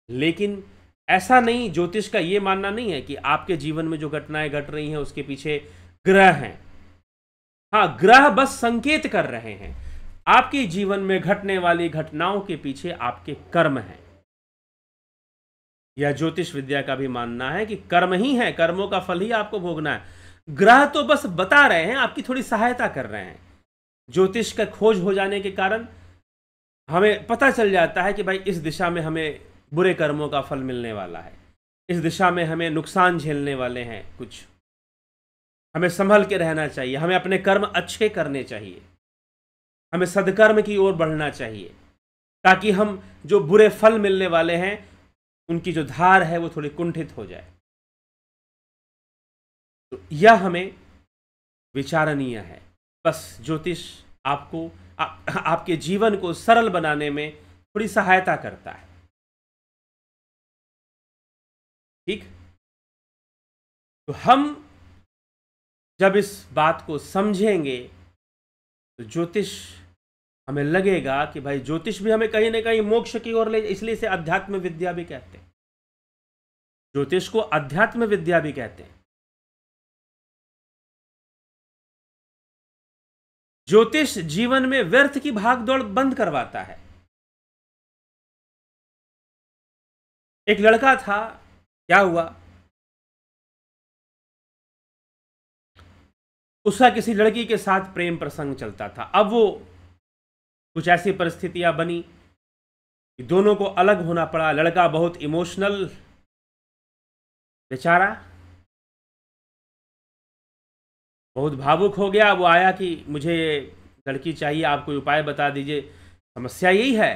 लेकिन ऐसा नहीं, ज्योतिष का ये मानना नहीं है कि आपके जीवन में जो घटनाएं घट रही हैं उसके पीछे ग्रह हैं। हाँ, ग्रह बस संकेत कर रहे हैं। आपके जीवन में घटने वाली घटनाओं के पीछे आपके कर्म हैं। यह ज्योतिष विद्या का भी मानना है कि कर्म ही है, कर्मों का फल ही आपको भोगना है। ग्रह तो बस बता रहे हैं, आपकी थोड़ी सहायता कर रहे हैं। ज्योतिष का खोज हो जाने के कारण हमें पता चल जाता है कि भाई इस दिशा में हमें बुरे कर्मों का फल मिलने वाला है, इस दिशा में हमें नुकसान झेलने वाले हैं, कुछ हमें संभल के रहना चाहिए, हमें अपने कर्म अच्छे करने चाहिए, हमें सदकर्म की ओर बढ़ना चाहिए, ताकि हम जो बुरे फल मिलने वाले हैं उनकी जो धार है वो थोड़ी कुंठित हो जाए। तो यह हमें विचारणीय है। बस ज्योतिष आपको आपके जीवन को सरल बनाने में थोड़ी सहायता करता है। ठीक, तो हम जब इस बात को समझेंगे तो ज्योतिष हमें लगेगा कि भाई ज्योतिष भी हमें कहीं ना कहीं मोक्ष की ओर ले, इसलिए इसे अध्यात्म विद्या भी कहते हैं। ज्योतिष को अध्यात्म विद्या भी कहते हैं। ज्योतिष जीवन में व्यर्थ की भागदौड़ बंद करवाता है। एक लड़का था, क्या हुआ, उसका किसी लड़की के साथ प्रेम प्रसंग चलता था। अब वो कुछ ऐसी परिस्थितियां बनी कि दोनों को अलग होना पड़ा। लड़का बहुत इमोशनल, बेचारा बहुत भावुक हो गया। वो आया कि मुझे लड़की चाहिए, आप कोई उपाय बता दीजिए। समस्या यही है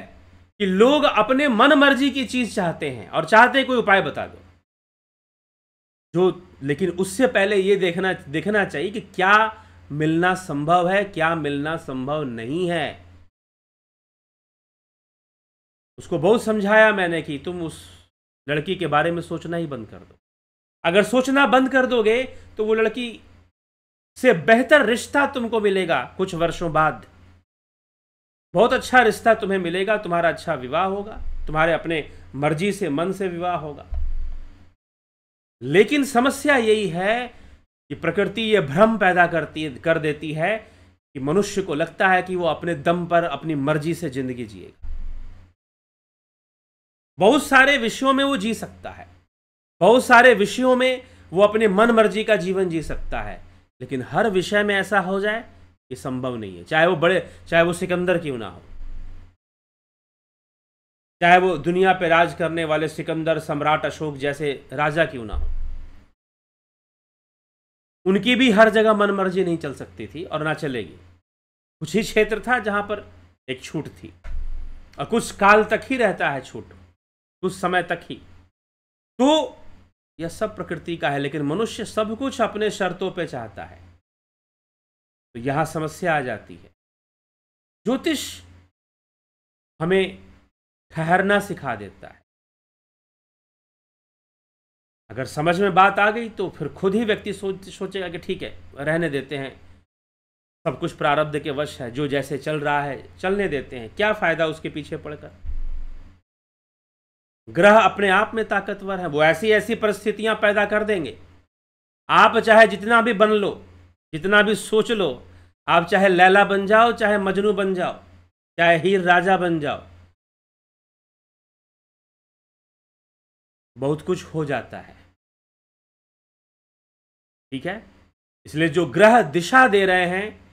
कि लोग अपने मन मर्जी की चीज चाहते हैं और चाहते हैं कोई उपाय बता दो जो, लेकिन उससे पहले ये देखना चाहिए कि क्या मिलना संभव है, क्या मिलना संभव नहीं है। उसको बहुत समझाया मैंने कि तुम उस लड़की के बारे में सोचना ही बंद कर दो। अगर सोचना बंद कर दोगे तो वो लड़की से बेहतर रिश्ता तुमको मिलेगा कुछ वर्षों बाद। बहुत अच्छा रिश्ता तुम्हें मिलेगा, तुम्हारा अच्छा विवाह होगा, तुम्हारे अपने मर्जी से, मन से विवाह होगा। लेकिन समस्या यही है कि प्रकृति ये भ्रम पैदा कर देती है कि मनुष्य को लगता है कि वो अपने दम पर अपनी मर्जी से जिंदगी जिएगा। बहुत सारे विषयों में वो जी सकता है, बहुत सारे विषयों में वो अपने मन मर्जी का जीवन जी सकता है, लेकिन हर विषय में ऐसा हो जाए ये संभव नहीं है। चाहे वो सिकंदर क्यों ना हो, चाहे वो दुनिया पे राज करने वाले सिकंदर, सम्राट अशोक जैसे राजा क्यों ना हो, उनकी भी हर जगह मन मर्जी नहीं चल सकती थी और ना चलेगी। कुछ ही क्षेत्र था जहां पर एक छूट थी, और कुछ काल तक ही रहता है छूट, कुछ समय तक ही। तो यह सब प्रकृति का है, लेकिन मनुष्य सब कुछ अपने शर्तों पे चाहता है। तो यहां समस्या आ जाती है। ज्योतिष हमें ठहरना सिखा देता है, अगर समझ में बात आ गई तो फिर खुद ही व्यक्ति सोचेगा कि ठीक है, रहने देते हैं, सब कुछ प्रारब्ध के वश है, जो जैसे चल रहा है चलने देते हैं, क्या फ़ायदा उसके पीछे पड़कर। ग्रह अपने आप में ताकतवर है, वो ऐसी ऐसी परिस्थितियां पैदा कर देंगे, आप चाहे जितना भी बन लो, जितना भी सोच लो, आप चाहे लैला बन जाओ, चाहे मजनू बन जाओ, चाहे हीर राजा बन जाओ, बहुत कुछ हो जाता है। ठीक है, इसलिए जो ग्रह दिशा दे रहे हैं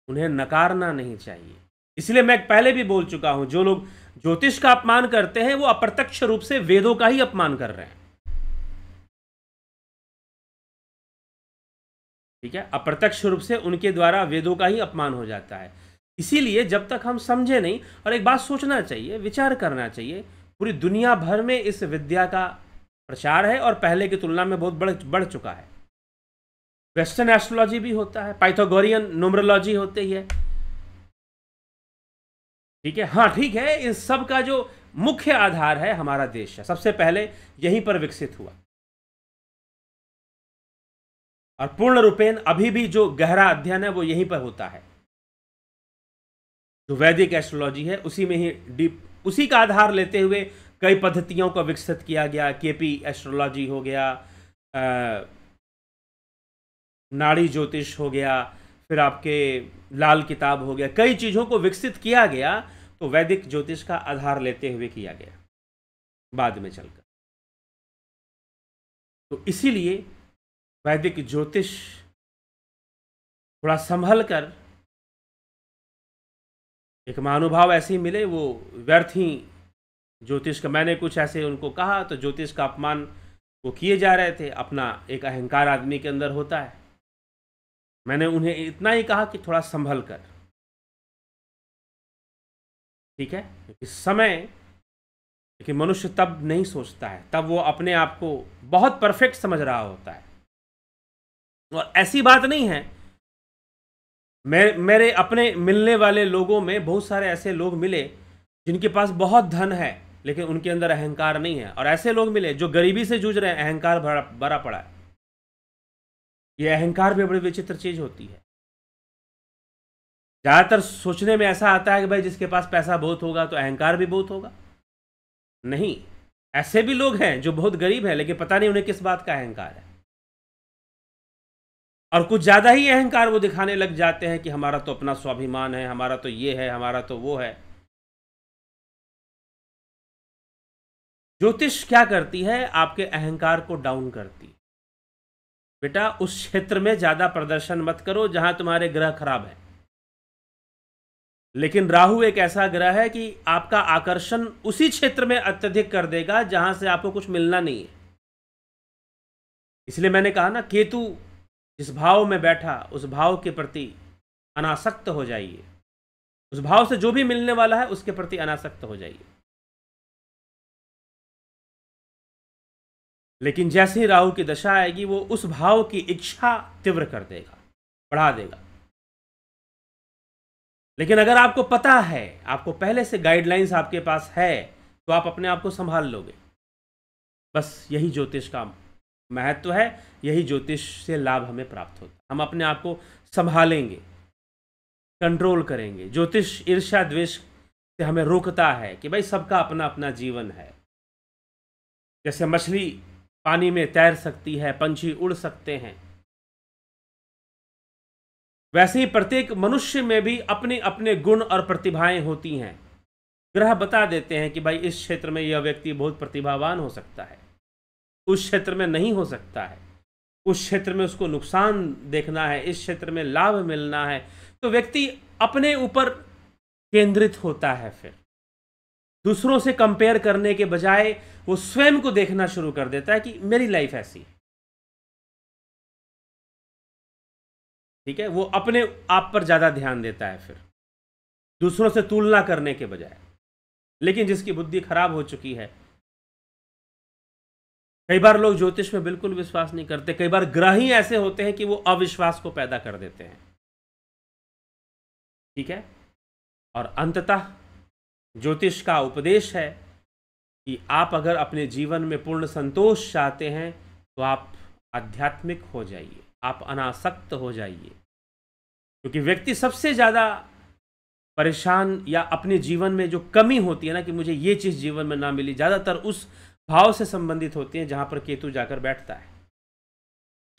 उन्हें नकारना नहीं चाहिए। इसलिए मैं पहले भी बोल चुका हूं, जो लोग ज्योतिष का अपमान करते हैं वो अप्रत्यक्ष रूप से वेदों का ही अपमान कर रहे हैं। ठीक है, अप्रत्यक्ष रूप से उनके द्वारा वेदों का ही अपमान हो जाता है। इसीलिए जब तक हम समझे नहीं, और एक बात सोचना चाहिए, विचार करना चाहिए, पूरी दुनिया भर में इस विद्या का प्रचार है और पहले की तुलना में बहुत बढ़ चुका है। वेस्टर्न एस्ट्रोलॉजी भी होता है, पाइथागोरियन न्यूमरोलॉजी होती है। ठीक है, हाँ ठीक है, इस सब का जो मुख्य आधार है हमारा देश है, सबसे पहले यहीं पर विकसित हुआ, और पूर्ण रूपेण अभी भी जो गहरा अध्ययन है वो यहीं पर होता है। जो वैदिक एस्ट्रोलॉजी है उसी में ही डीप, उसी का आधार लेते हुए कई पद्धतियों को विकसित किया गया। केपी एस्ट्रोलॉजी हो गया, नाड़ी ज्योतिष हो गया, फिर आपके लाल किताब हो गया, कई चीज़ों को विकसित किया गया, तो वैदिक ज्योतिष का आधार लेते हुए किया गया बाद में चलकर। तो इसीलिए वैदिक ज्योतिष थोड़ा संभल कर, एक महानुभाव ऐसे ही मिले, वो व्यर्थ ही ज्योतिष का, मैंने कुछ ऐसे उनको कहा तो ज्योतिष का अपमान वो किए जा रहे थे, अपना एक अहंकार आदमी के अंदर होता है। मैंने उन्हें इतना ही कहा कि थोड़ा संभल कर, ठीक है, इस समय कि मनुष्य तब नहीं सोचता है, तब वो अपने आप को बहुत परफेक्ट समझ रहा होता है। और ऐसी बात नहीं है, मेरे अपने मिलने वाले लोगों में बहुत सारे ऐसे लोग मिले जिनके पास बहुत धन है लेकिन उनके अंदर अहंकार नहीं है, और ऐसे लोग मिले जो गरीबी से जूझ रहे हैं, अहंकार भरा पड़ा है। ये अहंकार भी बड़ी विचित्र चीज होती है। ज्यादातर सोचने में ऐसा आता है कि भाई जिसके पास पैसा बहुत होगा तो अहंकार भी बहुत होगा। नहीं, ऐसे भी लोग हैं जो बहुत गरीब हैं लेकिन पता नहीं उन्हें किस बात का अहंकार है, और कुछ ज्यादा ही अहंकार वो दिखाने लग जाते हैं कि हमारा तो अपना स्वाभिमान है, हमारा तो ये है, हमारा तो वो है। ज्योतिष क्या करती है, आपके अहंकार को डाउन करती है। बेटा उस क्षेत्र में ज्यादा प्रदर्शन मत करो जहां तुम्हारे ग्रह खराब है। लेकिन राहु एक ऐसा ग्रह है कि आपका आकर्षण उसी क्षेत्र में अत्यधिक कर देगा जहां से आपको कुछ मिलना नहीं है। इसलिए मैंने कहा ना, केतु जिस भाव में बैठा उस भाव के प्रति अनासक्त हो जाइए, उस भाव से जो भी मिलने वाला है उसके प्रति अनासक्त हो जाइए। लेकिन जैसे ही राहु की दशा आएगी वो उस भाव की इच्छा तीव्र कर देगा, बढ़ा देगा। लेकिन अगर आपको पता है, आपको पहले से गाइडलाइंस आपके पास है, तो आप अपने आप को संभाल लोगे। बस यही ज्योतिष का महत्व है, यही ज्योतिष से लाभ हमें प्राप्त होता है। हम अपने आप को संभालेंगे, कंट्रोल करेंगे। ज्योतिष ईर्ष्या द्वेष से हमें रोकता है कि भाई सबका अपना अपना जीवन है। जैसे मछली पानी में तैर सकती है, पंछी उड़ सकते हैं, वैसे ही प्रत्येक मनुष्य में भी अपने अपने गुण और प्रतिभाएं होती हैं। ग्रह बता देते हैं कि भाई इस क्षेत्र में यह व्यक्ति बहुत प्रतिभावान हो सकता है, उस क्षेत्र में नहीं हो सकता है, उस क्षेत्र में उसको नुकसान देखना है, इस क्षेत्र में लाभ मिलना है। तो व्यक्ति अपने ऊपर केंद्रित होता है, फिर दूसरों से कंपेयर करने के बजाय वो स्वयं को देखना शुरू कर देता है कि मेरी लाइफ ऐसी है। ठीक है, वो अपने आप पर ज्यादा ध्यान देता है, फिर दूसरों से तुलना करने के बजाय। लेकिन जिसकी बुद्धि खराब हो चुकी है, कई बार लोग ज्योतिष में बिल्कुल विश्वास नहीं करते, कई बार ग्रह ही ऐसे होते हैं कि वो अविश्वास को पैदा कर देते हैं। ठीक है, और अंततः ज्योतिष का उपदेश है कि आप अगर अपने जीवन में पूर्ण संतोष चाहते हैं तो आप आध्यात्मिक हो जाइए, आप अनासक्त हो जाइए। क्योंकि व्यक्ति सबसे ज़्यादा परेशान या अपने जीवन में जो कमी होती है ना कि मुझे ये चीज़ जीवन में ना मिली, ज़्यादातर उस भाव से संबंधित होती है जहाँ पर केतु जाकर बैठता है।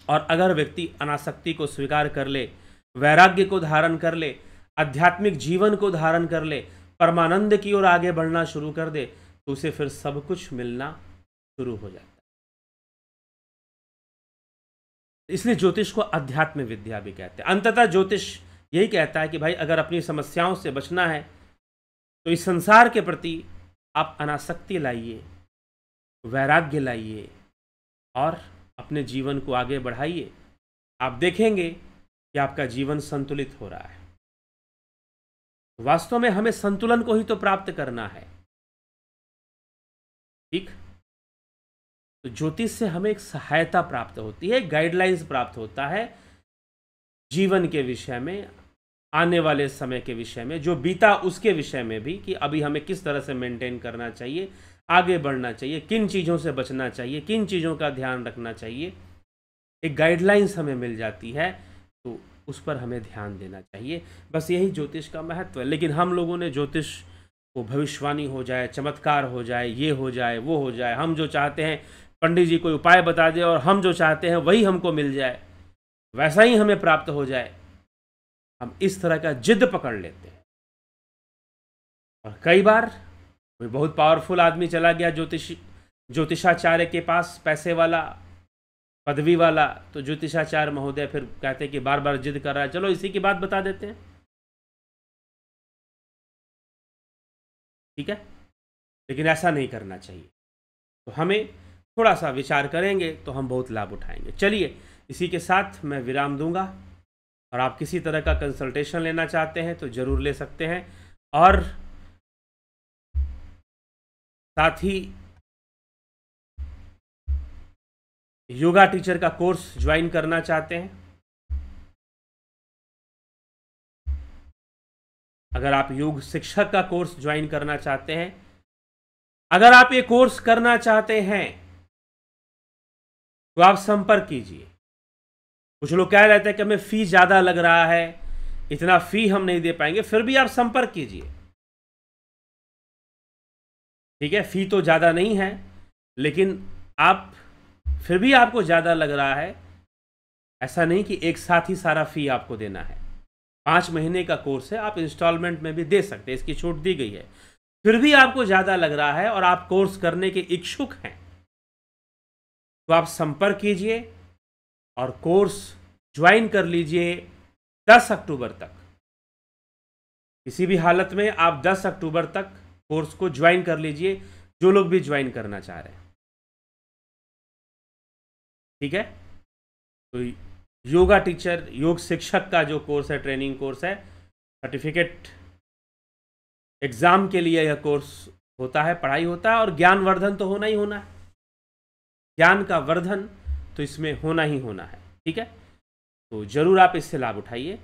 और अगर व्यक्ति अनासक्ति को स्वीकार कर ले, वैराग्य को धारण कर ले, आध्यात्मिक जीवन को धारण कर ले, परमानंद की ओर आगे बढ़ना शुरू कर दे, तो उसे फिर सब कुछ मिलना शुरू हो जाता है। इसलिए ज्योतिष को अध्यात्म विद्या भी कहते हैं। अंततः ज्योतिष यही कहता है कि भाई अगर अपनी समस्याओं से बचना है तो इस संसार के प्रति आप अनासक्ति लाइए, वैराग्य लाइए और अपने जीवन को आगे बढ़ाइए। आप देखेंगे कि आपका जीवन संतुलित हो रहा है। वास्तव में हमें संतुलन को ही तो प्राप्त करना है, ठीक। तो ज्योतिष से हमें एक सहायता प्राप्त होती है, गाइडलाइंस प्राप्त होता है जीवन के विषय में, आने वाले समय के विषय में, जो बीता उसके विषय में भी, कि अभी हमें किस तरह से मेंटेन करना चाहिए, आगे बढ़ना चाहिए, किन चीज़ों से बचना चाहिए, किन चीज़ों का ध्यान रखना चाहिए। एक गाइडलाइंस हमें मिल जाती है, तो उस पर हमें ध्यान देना चाहिए। बस यही ज्योतिष का महत्व है। लेकिन हम लोगों ने ज्योतिष को भविष्यवाणी हो जाए, चमत्कार हो जाए, ये हो जाए, वो हो जाए, हम जो चाहते हैं पंडित जी कोई उपाय बता दे और हम जो चाहते हैं वही हमको मिल जाए, वैसा ही हमें प्राप्त हो जाए, हम इस तरह का जिद पकड़ लेते हैं। और कई बार कोई बहुत पावरफुल आदमी चला गया ज्योतिषाचार्य के पास, पैसे वाला, पदवी वाला, तो ज्योतिषाचार्य महोदय फिर कहते हैं कि बार बार जिद कर रहा है, चलो इसी की बात बता देते हैं, ठीक है। लेकिन ऐसा नहीं करना चाहिए। तो हमें थोड़ा सा विचार करेंगे तो हम बहुत लाभ उठाएंगे। चलिए, इसी के साथ मैं विराम दूंगा। और आप किसी तरह का कंसल्टेशन लेना चाहते हैं तो ज़रूर ले सकते हैं। और साथ ही योगा टीचर का कोर्स ज्वाइन करना चाहते हैं, अगर आप योग शिक्षक का कोर्स ज्वाइन करना चाहते हैं, अगर आप ये कोर्स करना चाहते हैं तो आप संपर्क कीजिए। कुछ लोग कह रहे थे कि हमें फी ज़्यादा लग रहा है, इतना फी हम नहीं दे पाएंगे, फिर भी आप संपर्क कीजिए, ठीक है। फी तो ज़्यादा नहीं है, लेकिन आप फिर भी आपको ज़्यादा लग रहा है, ऐसा नहीं कि एक साथ ही सारा फी आपको देना है। 5 महीने का कोर्स है, आप इंस्टॉलमेंट में भी दे सकते हैं, इसकी छूट दी गई है। फिर भी आपको ज़्यादा लग रहा है और आप कोर्स करने के इच्छुक हैं, तो आप संपर्क कीजिए और कोर्स ज्वाइन कर लीजिए 10 अक्टूबर तक। किसी भी हालत में आप 10 अक्टूबर तक कोर्स को ज्वाइन कर लीजिए, जो लोग भी ज्वाइन करना चाह रहे हैं, ठीक है। तो योगा टीचर, योग शिक्षक का जो कोर्स है, ट्रेनिंग कोर्स है, सर्टिफिकेट एग्जाम के लिए यह कोर्स होता है, पढ़ाई होता है। और ज्ञानवर्धन तो होना ही होना है, ज्ञान का वर्धन तो इसमें होना ही होना है, ठीक है। तो जरूर आप इससे लाभ उठाइए।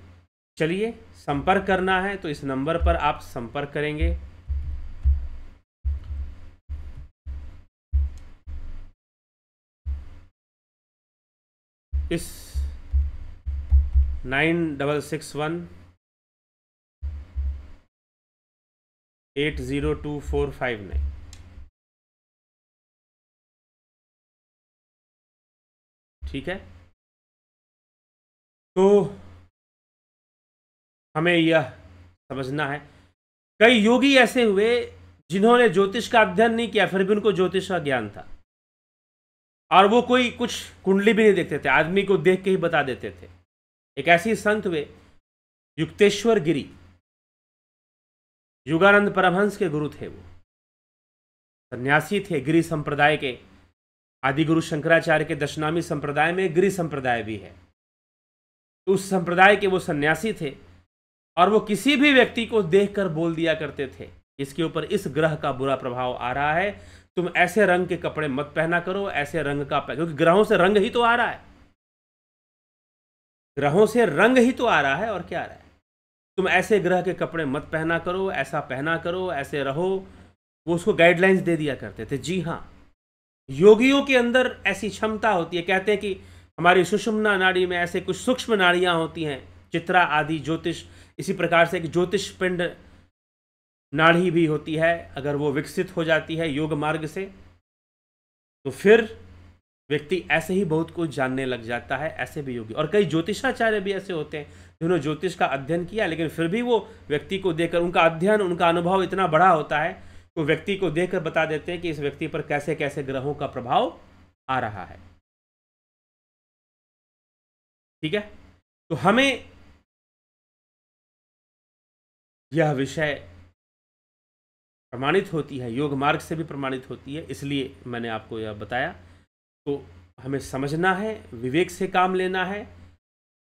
चलिए, संपर्क करना है तो इस नंबर पर आप संपर्क करेंगे। इस 9661 802459, ठीक है। तो हमें यह समझना है, कई योगी ऐसे हुए जिन्होंने ज्योतिष का अध्ययन नहीं किया, फिर भी उनको ज्योतिष का ज्ञान था। और वो कोई कुछ कुंडली भी नहीं देखते थे, आदमी को देख के ही बता देते थे। एक ऐसी संत हुए युक्तेश्वर गिरी, युगानंद परमहंस के गुरु थे। वो सन्यासी थे, गिरी संप्रदाय के। आदि गुरु शंकराचार्य के दशनामी संप्रदाय में गिरी संप्रदाय भी है। तो उस संप्रदाय के वो सन्यासी थे और वो किसी भी व्यक्ति को देखकर बोल दिया करते थे, इसके ऊपर इस ग्रह का बुरा प्रभाव आ रहा है, तुम ऐसे रंग के कपड़े मत पहना करो, ऐसे रंग का, क्योंकि ग्रहों से रंग ही तो आ रहा है, ग्रहों से रंग ही तो आ रहा है, और क्या आ रहा है। तुम ऐसे ग्रह के कपड़े मत पहना करो, ऐसा पहना करो, ऐसे रहो। वो उसको गाइडलाइंस दे दिया करते थे। जी हाँ, योगियों के अंदर ऐसी क्षमता होती है, कहते हैं कि हमारी सुषुम्ना नाड़ी में ऐसे कुछ सूक्ष्म नाड़ियां होती हैं, चित्रा आदि ज्योतिष, इसी प्रकार से एक ज्योतिष पिंड नाड़ी भी होती है। अगर वो विकसित हो जाती है योग मार्ग से, तो फिर व्यक्ति ऐसे ही बहुत कुछ जानने लग जाता है। ऐसे भी योगी और कई ज्योतिषाचार्य भी ऐसे होते हैं जिन्होंने ज्योतिष का अध्ययन किया, लेकिन फिर भी वो व्यक्ति को देखकर, उनका अध्ययन, उनका अनुभव इतना बड़ा होता है, वो व्यक्ति को देखकर बता देते हैं कि इस व्यक्ति पर कैसे कैसे ग्रहों का प्रभाव आ रहा है। ठीक है, तो हमें यह विषय प्रमाणित होती है, योग मार्ग से भी प्रमाणित होती है, इसलिए मैंने आपको यह बताया। तो हमें समझना है, विवेक से काम लेना है।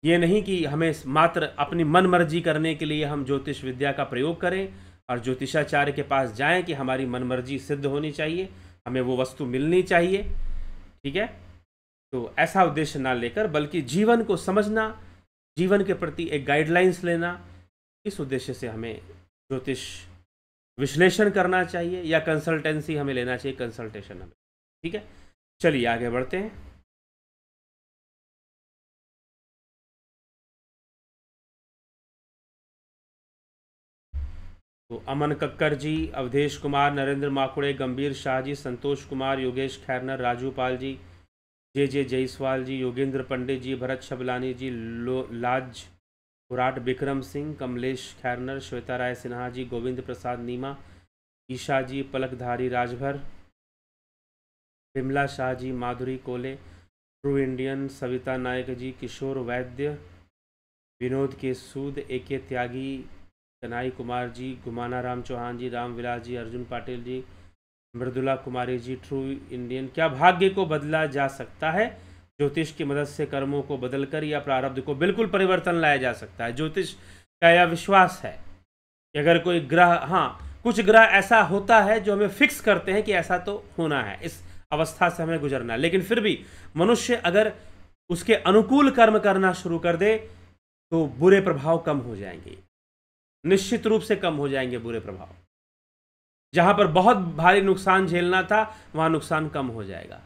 ये नहीं कि हमें मात्र अपनी मन मर्जी करने के लिए हम ज्योतिष विद्या का प्रयोग करें और ज्योतिषाचार्य के पास जाएं कि हमारी मन मर्जी सिद्ध होनी चाहिए, हमें वो वस्तु मिलनी चाहिए। ठीक है, तो ऐसा उद्देश्य ना लेकर, बल्कि जीवन को समझना, जीवन के प्रति एक गाइडलाइंस लेना, इस उद्देश्य से हमें ज्योतिष विश्लेषण करना चाहिए या कंसल्टेंसी हमें लेना चाहिए, कंसल्टेशन हमें। ठीक है, चलिए आगे बढ़ते हैं। तो अमन कक्कर जी, अवधेश कुमार, नरेंद्र माकुड़े, गंभीर शाह जी, संतोष कुमार, योगेश खैरनर, राजू पाल जी, जे जयसवाल जी, योगेंद्र पंडित जी, भरत शबलानी जी, लाज विराट, विक्रम सिंह, कमलेश खैरनर, श्वेता राय सिन्हा जी, गोविंद प्रसाद नीमा, ईशा जी, पलकधारी राजभर, विमला शाह जी, माधुरी कोले, ट्रू इंडियन, सविता नायक जी, किशोर वैद्य, विनोद के सूद, AK त्यागी, कन्हई कुमार जी, गुमाना राम चौहान जी, रामविलास जी, अर्जुन पाटिल जी, मृदुला कुमारी जी, ट्रू इंडियन। क्या भाग्य को बदला जा सकता है? ज्योतिष की मदद से कर्मों को बदलकर या प्रारब्ध को बिल्कुल परिवर्तन लाया जा सकता है। ज्योतिष का यह विश्वास है कि अगर कोई ग्रह, हाँ कुछ ग्रह ऐसा होता है जो हमें फिक्स करते हैं कि ऐसा तो होना है, इस अवस्था से हमें गुजरना है, लेकिन फिर भी मनुष्य अगर उसके अनुकूल कर्म करना शुरू कर दे तो बुरे प्रभाव कम हो जाएंगे, निश्चित रूप से कम हो जाएंगे बुरे प्रभाव। जहां पर बहुत भारी नुकसान झेलना था वहां नुकसान कम हो जाएगा।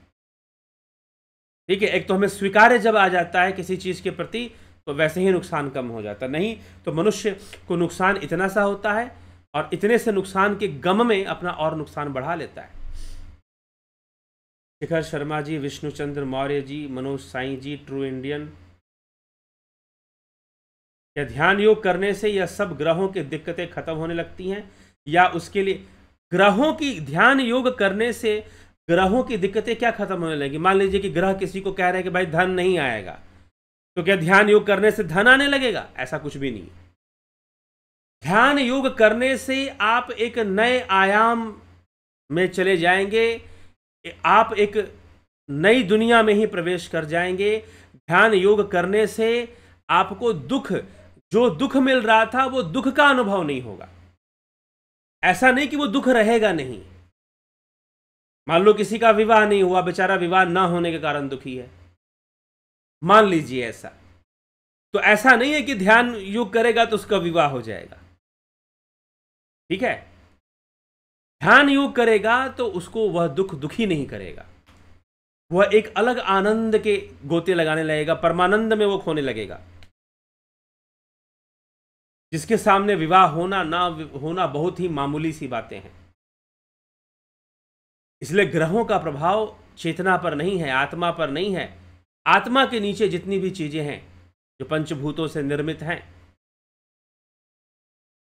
ठीक है, एक तो हमें स्वीकार्य जब आ जाता है किसी चीज के प्रति तो वैसे ही नुकसान कम हो जाता, नहीं तो मनुष्य को नुकसान इतना सा होता है और इतने से नुकसान के गम में अपना और नुकसान बढ़ा लेता है। शिखर शर्मा जी, विष्णुचंद्र मौर्य जी, मनोज साई जी, ट्रू इंडियन। क्या ध्यान योग करने से यह सब ग्रहों की दिक्कतें खत्म होने लगती हैं, या उसके लिए ग्रहों की, ध्यान योग करने से ग्रहों की दिक्कतें क्या खत्म होने लगी? मान लीजिए कि ग्रह किसी को कह रहे हैं कि भाई धन नहीं आएगा, तो क्या ध्यान योग करने से धन आने लगेगा? ऐसा कुछ भी नहीं। ध्यान योग करने से आप एक नए आयाम में चले जाएंगे, आप एक नई दुनिया में ही प्रवेश कर जाएंगे। ध्यान योग करने से आपको दुख, जो दुख मिल रहा था वो दुख का अनुभव नहीं होगा। ऐसा नहीं कि वो दुख रहेगा नहीं। मान लो किसी का विवाह नहीं हुआ, बेचारा विवाह ना होने के कारण दुखी है, मान लीजिए ऐसा, तो ऐसा नहीं है कि ध्यान योग करेगा तो उसका विवाह हो जाएगा। ठीक है, ध्यान योग करेगा तो उसको वह दुख दुखी नहीं करेगा, वह एक अलग आनंद के गोते लगाने लगेगा, परमानंद में वो खोने लगेगा, जिसके सामने विवाह होना ना होना बहुत ही मामूली सी बातें हैं। इसलिए ग्रहों का प्रभाव चेतना पर नहीं है, आत्मा पर नहीं है। आत्मा के नीचे जितनी भी चीजें हैं जो पंचभूतों से निर्मित हैं,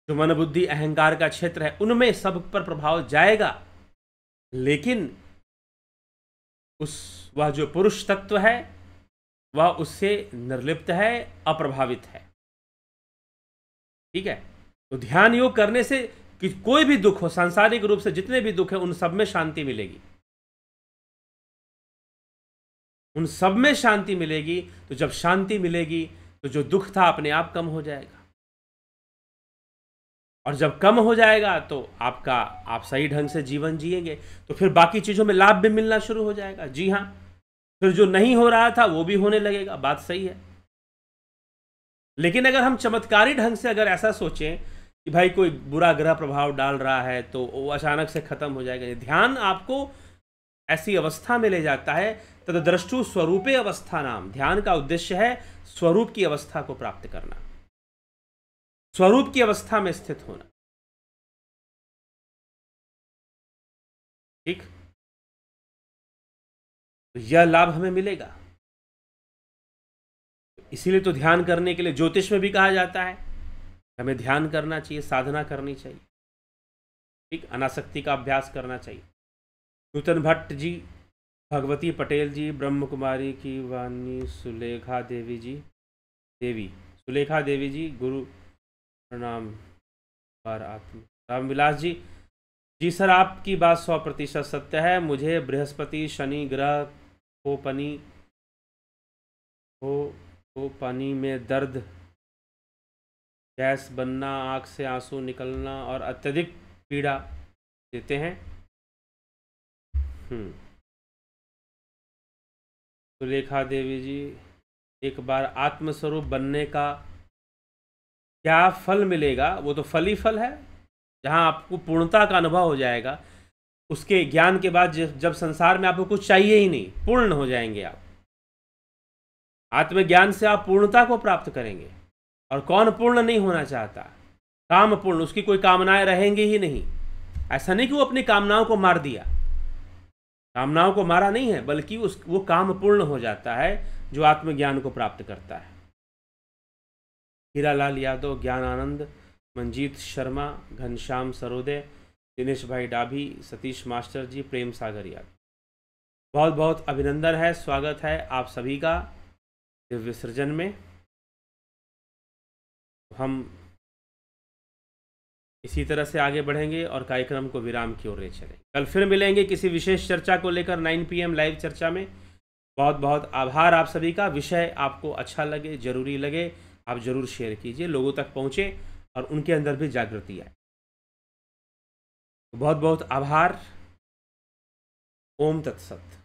जो मन बुद्धि अहंकार का क्षेत्र है, उनमें सब पर प्रभाव जाएगा, लेकिन वह जो पुरुष तत्व है वह उससे निर्लिप्त है, अप्रभावित है। ठीक है, तो ध्यान योग करने से कि कोई भी दुख हो, सांसारिक रूप से जितने भी दुख है, उन सब में शांति मिलेगी, उन सब में शांति मिलेगी। तो जब शांति मिलेगी तो जो दुख था अपने आप कम हो जाएगा, और जब कम हो जाएगा तो आप सही ढंग से जीवन जिएंगे, तो फिर बाकी चीजों में लाभ भी मिलना शुरू हो जाएगा। जी हाँ, फिर जो नहीं हो रहा था वो भी होने लगेगा, बात सही है। लेकिन अगर हम चमत्कारी ढंग से अगर ऐसा सोचें कि भाई कोई बुरा ग्रह प्रभाव डाल रहा है तो वो अचानक से खत्म हो जाएगा, ध्यान आपको ऐसी अवस्था में ले जाता है। तद्द्रष्टु स्वरूपे अवस्था नाम, ध्यान का उद्देश्य है स्वरूप की अवस्था को प्राप्त करना, स्वरूप की अवस्था में स्थित होना। ठीक, तो यह लाभ हमें मिलेगा। इसीलिए तो ध्यान करने के लिए ज्योतिष में भी कहा जाता है हमें ध्यान करना चाहिए, साधना करनी चाहिए। ठीक, अनासक्ति का अभ्यास करना चाहिए। नूतन भट्ट जी, भगवती पटेल जी, ब्रह्म कुमारी की वाणी, सुलेखा देवी जी, सुलेखा देवी जी, गुरु प्रणाम। रामविलास जी, जी सर आपकी बात 100% सत्य है। मुझे बृहस्पति शनि ग्रह को पानी में दर्द, गैस बनना, आँख से आंसू निकलना और अत्यधिक पीड़ा देते हैं। सुलेखा देवी जी, एक बार आत्मस्वरूप बनने का क्या फल मिलेगा? वो तो फल ही फल है। जहाँ आपको पूर्णता का अनुभव हो जाएगा, उसके ज्ञान के बाद जब संसार में आपको कुछ चाहिए ही नहीं, पूर्ण हो जाएंगे आप। आत्मज्ञान से आप पूर्णता को प्राप्त करेंगे। और कौन पूर्ण नहीं होना चाहता? काम पूर्ण, उसकी कोई कामनाएं रहेंगी ही नहीं। ऐसा नहीं कि वो अपनी कामनाओं को मार दिया, कामनाओं को मारा नहीं है, बल्कि वो काम पूर्ण हो जाता है जो आत्मज्ञान को प्राप्त करता है। हीरालाल यादव, ज्ञान आनंद, मंजीत शर्मा, घनश्याम सरोदे, दिनेश भाई डाभी, सतीश मास्टर जी, प्रेम सागर यादव, बहुत बहुत अभिनंदन है, स्वागत है आप सभी का दिव्य सृजन में। हम इसी तरह से आगे बढ़ेंगे और कार्यक्रम को विराम की ओर ले चलेंगे। कल फिर मिलेंगे किसी विशेष चर्चा को लेकर 9 PM लाइव चर्चा में। बहुत बहुत आभार आप सभी का। विषय आपको अच्छा लगे, जरूरी लगे, आप जरूर शेयर कीजिए, लोगों तक पहुँचे और उनके अंदर भी जागृति आए। बहुत बहुत आभार। ओम तत्सत।